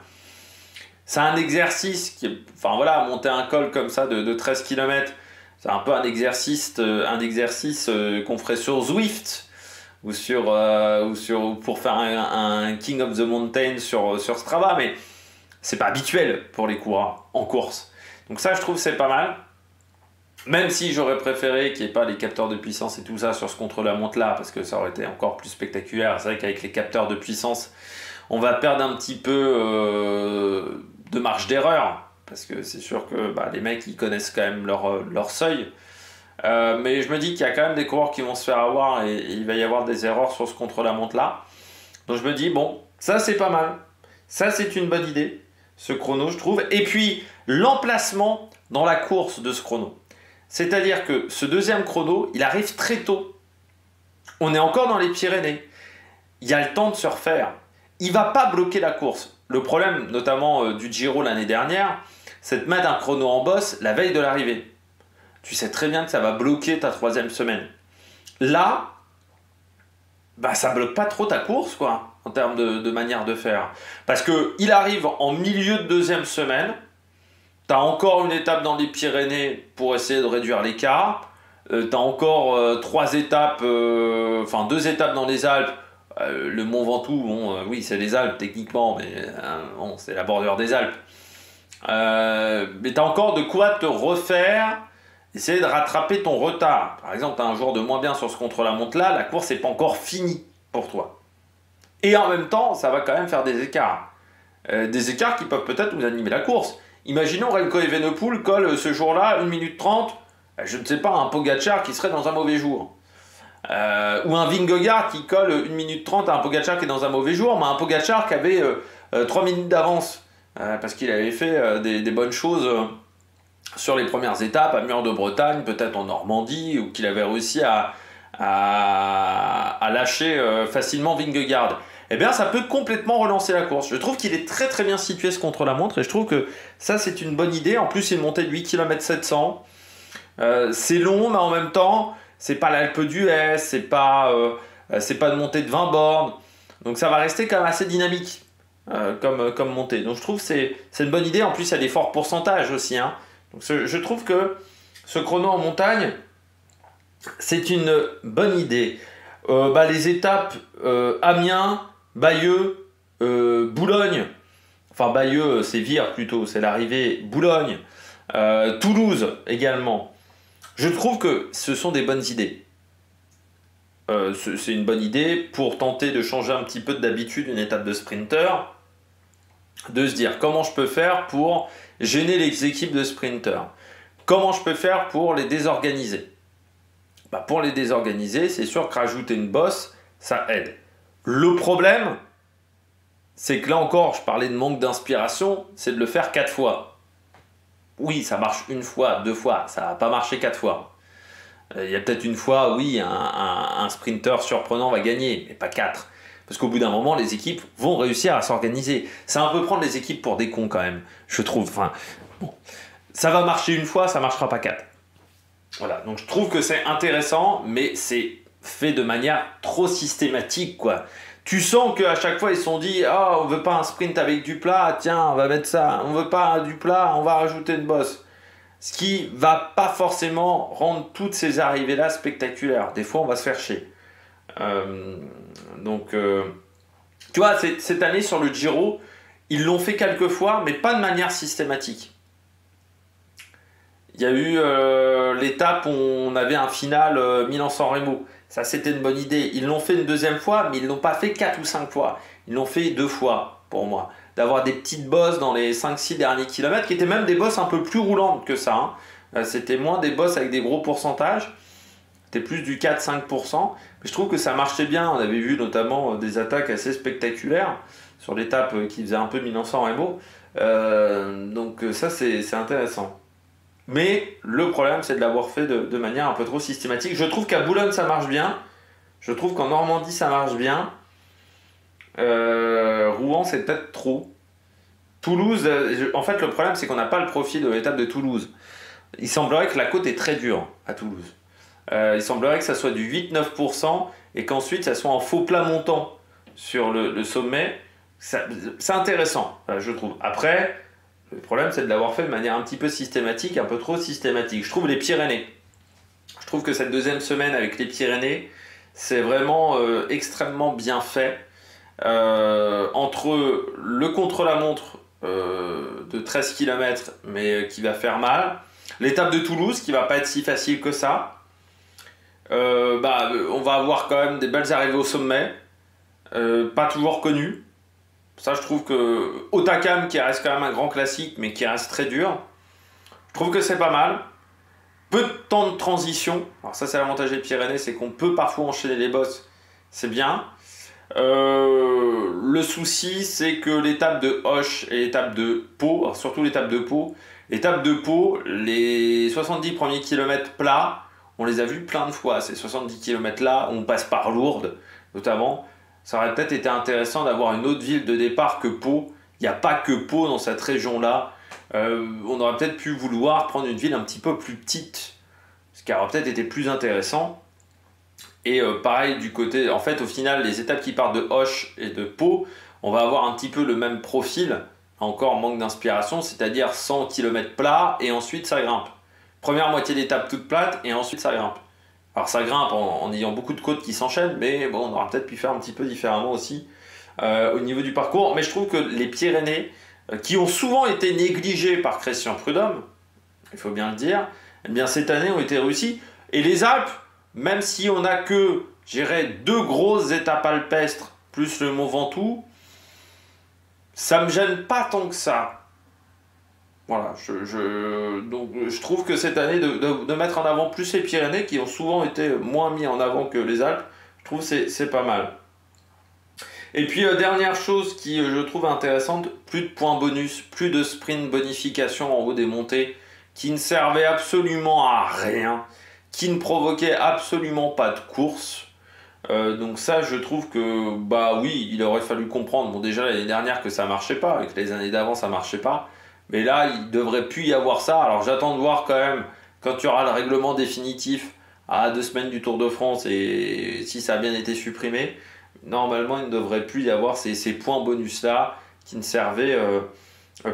C'est un exercice qui est... Enfin voilà, monter un col comme ça de 13 km, c'est un peu un exercice qu'on ferait sur Zwift ou pour faire un King of the Mountain sur Strava, mais c'est pas habituel pour les coureurs en course. Donc ça, je trouve c'est pas mal. Même si j'aurais préféré qu'il n'y ait pas les capteurs de puissance et tout ça sur ce contre-la-montre là, parce que ça aurait été encore plus spectaculaire. C'est vrai qu'avec les capteurs de puissance, on va perdre un petit peu de marge d'erreur, parce que c'est sûr que bah, les mecs ils connaissent quand même leur seuil. Mais je me dis qu'il y a quand même des coureurs qui vont se faire avoir et il va y avoir des erreurs sur ce contre-la-montre là. Donc je me dis, bon, ça c'est pas mal. Ça c'est une bonne idée, ce chrono je trouve. Et puis l'emplacement dans la course de ce chrono. C'est-à-dire que ce deuxième chrono, il arrive très tôt. On est encore dans les Pyrénées. Il y a le temps de se refaire. Il ne va pas bloquer la course. Le problème, notamment du Giro l'année dernière, c'est de mettre un chrono en bosse la veille de l'arrivée. Tu sais très bien que ça va bloquer ta troisième semaine. Là, bah, ça ne bloque pas trop ta course, quoi, en termes de manière de faire. Parce qu'il arrive en milieu de deuxième semaine. Tu as encore une étape dans les Pyrénées pour essayer de réduire l'écart. Tu as encore 2 étapes dans les Alpes. Le Mont Ventoux, bon, oui, c'est les Alpes techniquement, mais bon, c'est la bordure des Alpes. Mais tu as encore de quoi te refaire, essayer de rattraper ton retard. Par exemple, tu as un jour de moins bien sur ce contre-la-montre là, la course n'est pas encore finie pour toi. Et en même temps, ça va quand même faire des écarts. Des écarts qui peuvent peut-être nous animer la course. Imaginons Remco Evenepoel colle ce jour-là 1 minute 30, je ne sais pas, un Pogacar qui serait dans un mauvais jour. Ou un Vingegaard qui colle 1 minute 30 à un Pogacar qui est dans un mauvais jour, mais un Pogacar qui avait 3 minutes d'avance, parce qu'il avait fait des bonnes choses sur les premières étapes, à Mur de Bretagne, peut-être en Normandie, ou qu'il avait réussi à lâcher facilement Vingegaard. Eh bien, ça peut complètement relancer la course. Je trouve qu'il est très très bien situé ce contre-la-montre et je trouve que ça, c'est une bonne idée. En plus, c'est une montée de 8 km 700. C'est long, mais en même temps, c'est pas l'Alpe d'Huez, c'est pas de montée de 20 bornes. Donc, ça va rester quand même assez dynamique comme montée. Donc, je trouve que c'est une bonne idée. En plus, il y a des forts pourcentages aussi. Hein. Donc, je trouve que ce chrono en montagne, c'est une bonne idée. Les étapes Amiens, Bayeux, Boulogne, enfin Bayeux c'est Vire plutôt, c'est l'arrivée, Boulogne, Toulouse également. Je trouve que ce sont des bonnes idées. C'est une bonne idée pour tenter de changer un petit peu d'habitude une étape de sprinter, de se dire comment je peux faire pour gêner les équipes de sprinters, comment je peux faire pour les désorganiser. Bah pour les désorganiser, c'est sûr que rajouter une bosse, ça aide. Le problème, c'est que là encore, je parlais de manque d'inspiration, c'est de le faire 4 fois. Oui, ça marche 1 fois, 2 fois, ça va pas marcher 4 fois. Il y a peut-être 1 fois, oui, un sprinter surprenant va gagner, mais pas 4. Parce qu'au bout d'un moment, les équipes vont réussir à s'organiser. C'est un peu prendre les équipes pour des cons quand même, je trouve. Enfin, bon, ça va marcher 1 fois, ça marchera pas 4. Voilà, donc je trouve que c'est intéressant, mais c'est fait de manière trop systématique, quoi. Tu sens qu'à chaque fois, ils se sont dit « Ah, on veut pas un sprint avec du plat, tiens, on va mettre ça. On veut pas du plat, on va rajouter une bosse. » Ce qui va pas forcément rendre toutes ces arrivées-là spectaculaires. Des fois, on va se faire chier. Tu vois, cette année, sur le Giro, ils l'ont fait quelques fois, mais pas de manière systématique. Il y a eu l'étape où on avait un final Milan-San Remo. Ça, c'était une bonne idée. Ils l'ont fait une 2e fois, mais ils ne l'ont pas fait 4 ou 5 fois. Ils l'ont fait 2 fois, pour moi. D'avoir des petites bosses dans les 5-6 derniers kilomètres, qui étaient même des bosses un peu plus roulantes que ça. Hein. C'était moins des bosses avec des gros pourcentages. C'était plus du 4-5%. Mais je trouve que ça marchait bien. On avait vu notamment des attaques assez spectaculaires sur l'étape qui faisait un peu Milan-San Remo. Donc ça, c'est intéressant. Mais le problème, c'est de l'avoir fait de manière un peu trop systématique. Je trouve qu'à Boulogne, ça marche bien. Je trouve qu'en Normandie, ça marche bien. Rouen, c'est peut-être trop. Toulouse, en fait, le problème, c'est qu'on n'a pas le profil de l'étape de Toulouse. Il semblerait que la côte est très dure à Toulouse. Il semblerait que ça soit du 8-9% et qu'ensuite, ça soit en faux plat montant sur le sommet. C'est intéressant, je trouve. Après, le problème, c'est de l'avoir fait de manière un petit peu systématique, un peu trop systématique. Je trouve les Pyrénées. Je trouve que cette deuxième semaine avec les Pyrénées, c'est vraiment extrêmement bien fait. Entre le contre-la-montre de 13 km, mais qui va faire mal. L'étape de Toulouse, qui va pas être si facile que ça. On va avoir quand même des belles arrivées au sommet. Pas toujours connues. Ça, je trouve que Otakam, qui reste quand même un grand classique, mais qui reste très dur, je trouve que c'est pas mal. Peu de temps de transition. Alors ça, c'est l'avantage des Pyrénées, c'est qu'on peut parfois enchaîner les bosses. C'est bien. Le souci, c'est que l'étape de Auch et l'étape de Pau, alors surtout l'étape de Pau, les 70 premiers kilomètres plats, on les a vus plein de fois. Ces 70 km là, on passe par Lourdes, notamment. Ça aurait peut-être été intéressant d'avoir une autre ville de départ que Pau. Il n'y a pas que Pau dans cette région-là. On aurait peut-être pu vouloir prendre une ville un petit peu plus petite, ce qui aurait peut-être été plus intéressant. Et pareil du côté, en fait au final les étapes qui partent de Auch et de Pau, on va avoir un petit peu le même profil, encore manque d'inspiration, c'est-à-dire 100 km plat et ensuite ça grimpe. Première moitié d'étape toute plate et ensuite ça grimpe. Alors ça grimpe en ayant beaucoup de côtes qui s'enchaînent, mais bon, on aurait peut-être pu faire un petit peu différemment aussi au niveau du parcours. Mais je trouve que les Pyrénées, qui ont souvent été négligées par Christian Prudhomme, il faut bien le dire, eh bien cette année ont été réussies. Et les Alpes, même si on n'a que, j'irais, 2 grosses étapes alpestres, plus le Mont Ventoux, ça me gêne pas tant que ça. Voilà, donc je trouve que cette année, de mettre en avant plus les Pyrénées, qui ont souvent été moins mis en avant que les Alpes, je trouve que c'est pas mal. Et puis, dernière chose qui je trouve intéressante, plus de points bonus, plus de sprint bonification en haut des montées, qui ne servaient absolument à rien, qui ne provoquaient absolument pas de course. Donc ça, je trouve que, bah oui, il aurait fallu comprendre, bon déjà l'année dernière que ça marchait pas, et que les années d'avant ça marchait pas, mais là, il devrait plus y avoir ça. Alors j'attends de voir quand même, quand tu auras le règlement définitif à 2 semaines du Tour de France, et si ça a bien été supprimé, normalement il ne devrait plus y avoir ces points bonus là, qui ne servaient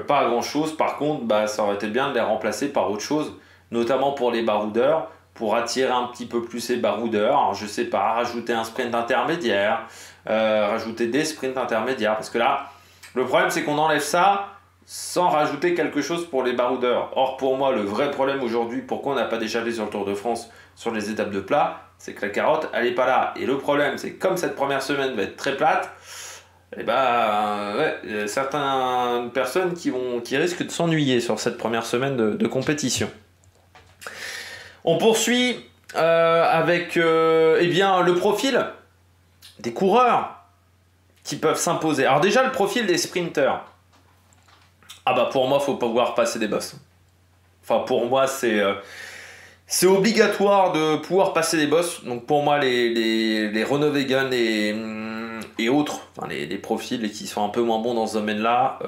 pas à grand chose. Par contre, bah, ça aurait été bien de les remplacer par autre chose, notamment pour les baroudeurs, pour attirer un petit peu plus les baroudeurs. Alors, je sais pas, rajouter un sprint intermédiaire, rajouter des sprints intermédiaires, parce que là, le problème c'est qu'on enlève ça sans rajouter quelque chose pour les baroudeurs. Or, pour moi, le vrai problème aujourd'hui, pourquoi on n'a pas déjà allé sur le Tour de France sur les étapes de plat, c'est que la carotte, elle n'est pas là. Et le problème, c'est que comme cette première semaine va être très plate, et certaines personnes qui risquent de s'ennuyer sur cette première semaine de compétition. On poursuit avec le profil des coureurs qui peuvent s'imposer. Alors déjà, le profil des sprinters. Ah bah pour moi, il faut pouvoir passer des bosses. Enfin, pour moi, c'est obligatoire de pouvoir passer des bosses. Donc pour moi, les Renault Vegan et autres, enfin, les profils qui sont un peu moins bons dans ce domaine-là,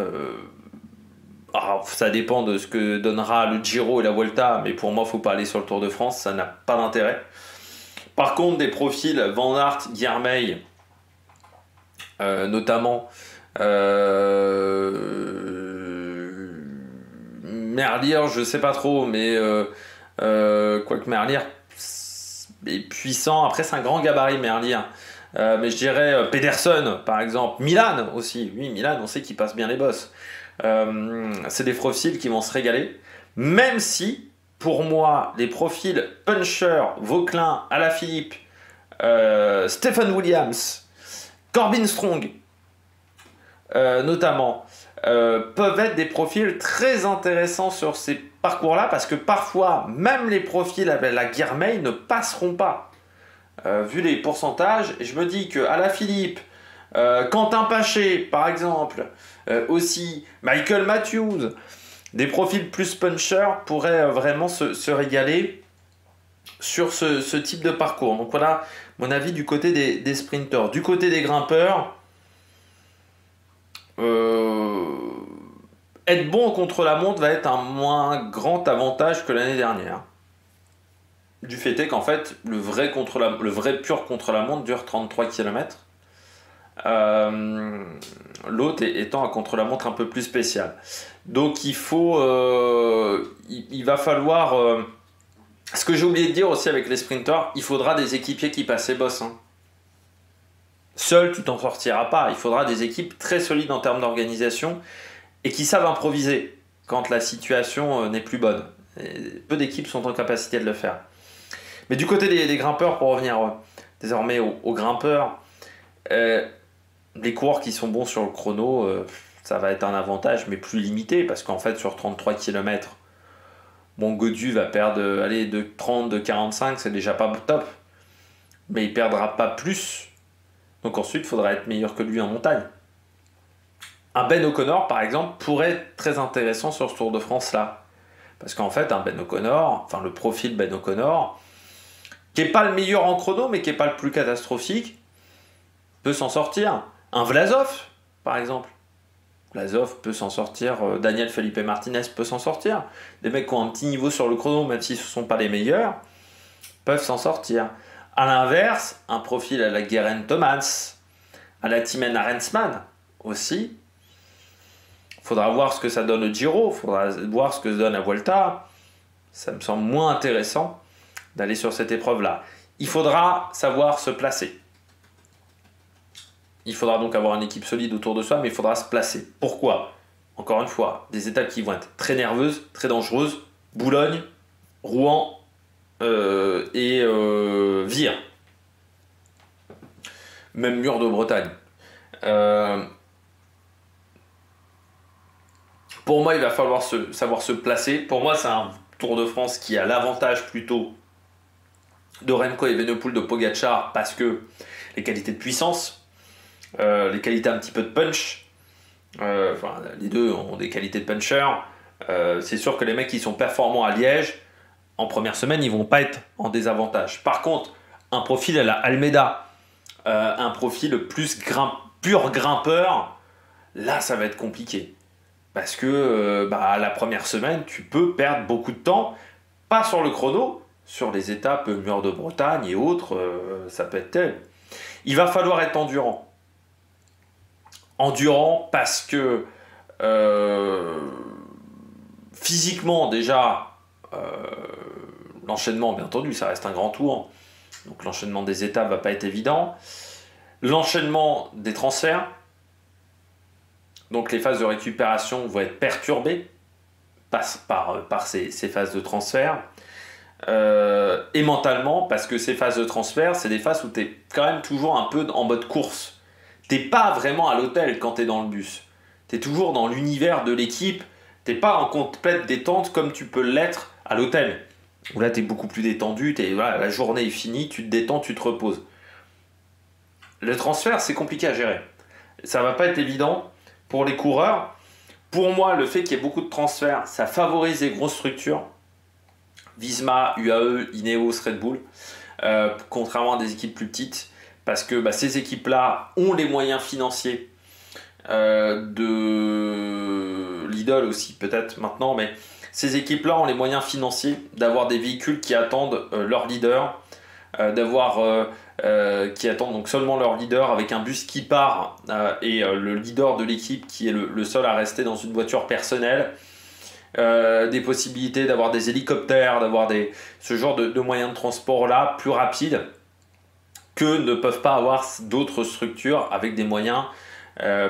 ça dépend de ce que donnera le Giro et la Vuelta, mais pour moi, il ne faut pas aller sur le Tour de France, ça n'a pas d'intérêt. Par contre, des profils Van Aert, Guilhermet, notamment, Merlier, je sais pas trop, mais quoique Merlier est puissant. Après, c'est un grand gabarit, Merlier. Mais je dirais Pedersen, par exemple. Milan aussi. Oui, Milan, on sait qu'il passe bien les bosses. C'est des profils qui vont se régaler. Même si, pour moi, les profils Puncher, Vauquelin, Alaphilippe, Stephen Williams, Corbin Strong, notamment, peuvent être des profils très intéressants sur ces parcours-là, parce que parfois, même les profils avec la Guilhermet ne passeront pas, vu les pourcentages. Et je me dis que Alaphilippe, Quentin Paché, par exemple, aussi Michael Matthews, des profils plus puncher pourraient vraiment se régaler. sur ce type de parcours. Donc voilà mon avis du côté des sprinteurs. Du côté des grimpeurs, être bon contre la montre va être un moins grand avantage que l'année dernière. Du fait est qu'en fait, le vrai pur contre la montre dure 33 km. L'autre étant un contre la montre un peu plus spécial. Donc il va falloir... ce que j'ai oublié de dire aussi avec les sprinteurs, il faudra des équipiers qui passent les bosses. Hein. Seul, tu t'en sortiras pas. Il faudra des équipes très solides en termes d'organisation et qui savent improviser quand la situation n'est plus bonne. Et peu d'équipes sont en capacité de le faire. Mais du côté des grimpeurs, pour revenir désormais aux grimpeurs, les coureurs qui sont bons sur le chrono, ça va être un avantage, mais plus limité, parce qu'en fait, sur 33 km, bon, Gaudu va perdre de 30, de 45, c'est déjà pas top, mais il perdra pas plus. Donc ensuite, il faudra être meilleur que lui en montagne. Un Ben O'Connor, par exemple, pourrait être très intéressant sur ce Tour de France-là. Parce qu'en fait, un Ben O'Connor, enfin le profil Ben O'Connor, qui n'est pas le meilleur en chrono, mais qui n'est pas le plus catastrophique, peut s'en sortir. Un Vlasov, par exemple. Vlasov peut s'en sortir, Daniel Felipe Martinez peut s'en sortir. Des mecs qui ont un petit niveau sur le chrono, même si ce ne sont pas les meilleurs, peuvent s'en sortir. A l'inverse, un profil à la Geraint Thomas, à la Timen Arensman aussi. Il faudra voir ce que ça donne au Giro, il faudra voir ce que ça donne à Vuelta. Ça me semble moins intéressant d'aller sur cette épreuve-là. Il faudra savoir se placer. Il faudra donc avoir une équipe solide autour de soi, mais il faudra se placer. Pourquoi? Encore une fois, des étapes qui vont être très nerveuses, très dangereuses. Boulogne, Rouen et Vire. Même Mur de Bretagne. Pour moi, il va falloir savoir se placer. Pour moi, c'est un Tour de France qui a l'avantage plutôt de Remco Evenepoel, de Pogačar, parce que les qualités de puissance, les qualités un petit peu de punch, les deux ont des qualités de puncher. C'est sûr que les mecs qui sont performants à Liège, en première semaine, ils vont pas être en désavantage. Par contre, un profil à la Almeida, un profil plus pur grimpeur, là, ça va être compliqué. Parce que la première semaine, tu peux perdre beaucoup de temps, pas sur le chrono, sur les étapes Mur de Bretagne et autres, ça peut être terrible. Il va falloir être endurant. Endurant parce que physiquement déjà, l'enchaînement, bien entendu, ça reste un grand tour. Donc l'enchaînement des étapes ne va pas être évident. L'enchaînement des transferts, donc les phases de récupération vont être perturbées par ces phases de transfert. Et mentalement, parce que ces phases de transfert, c'est des phases où tu es quand même toujours un peu en mode course. T'es pas vraiment à l'hôtel quand tu es dans le bus. Tu es toujours dans l'univers de l'équipe. T'es pas en complète détente comme tu peux l'être à l'hôtel. Où là, tu es beaucoup plus détendu. La journée est finie, tu te détends, tu te reposes. Le transfert, c'est compliqué à gérer. Ça va pas être évident pour les coureurs. Pour moi, le fait qu'il y ait beaucoup de transferts, ça favorise les grosses structures. Visma, UAE, Ineos, Red Bull, contrairement à des équipes plus petites, parce que ces équipes-là ont les moyens financiers de Lidl aussi peut-être maintenant, mais ces équipes-là ont les moyens financiers d'avoir des véhicules qui attendent leur leader, qui attendent donc seulement leur leader avec un bus qui part et le leader de l'équipe qui est le seul à rester dans une voiture personnelle. Des possibilités d'avoir des hélicoptères, d'avoir ce genre de moyens de transport là plus rapides que ne peuvent pas avoir d'autres structures avec des moyens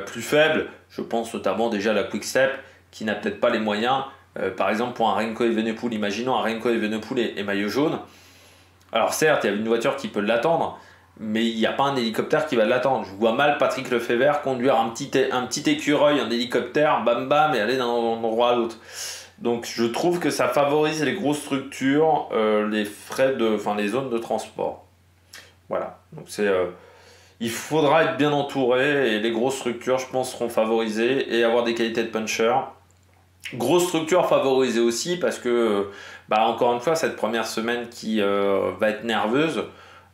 plus faibles. Je pense notamment déjà à la Quick Step qui n'a peut-être pas les moyens, par exemple pour un Remco Evenepoel, imaginons un Remco Evenepoel et maillot jaune. Alors certes, il y a une voiture qui peut l'attendre, mais il n'y a pas un hélicoptère qui va l'attendre. Je vois mal Patrick Lefebvre conduire un petit écureuil, un hélicoptère, bam bam, et aller d'un endroit à l'autre. Donc je trouve que ça favorise les grosses structures, les zones de transport. Voilà. Donc il faudra être bien entouré et les grosses structures, je pense, seront favorisées et avoir des qualités de puncher. Grosse structure favorisée aussi parce que, bah, encore une fois, cette première semaine qui va être nerveuse,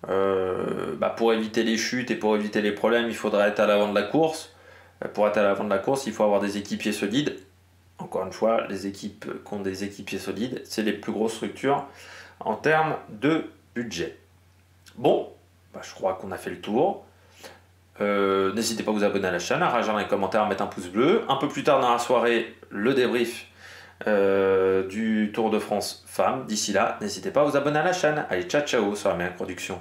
bah, pour éviter les chutes et pour éviter les problèmes, il faudra être à l'avant de la course. Pour être à l'avant de la course, il faut avoir des équipiers solides. Encore une fois, les équipes qui ont des équipiers solides, c'est les plus grosses structures en termes de budget. Bon, bah, je crois qu'on a fait le tour. N'hésitez pas à vous abonner à la chaîne, à réagir dans les commentaires, à mettre un pouce bleu. Un peu plus tard dans la soirée, le débrief du Tour de France femmes. D'ici là, n'hésitez pas à vous abonner à la chaîne. Allez, ciao ciao sur la meilleure production.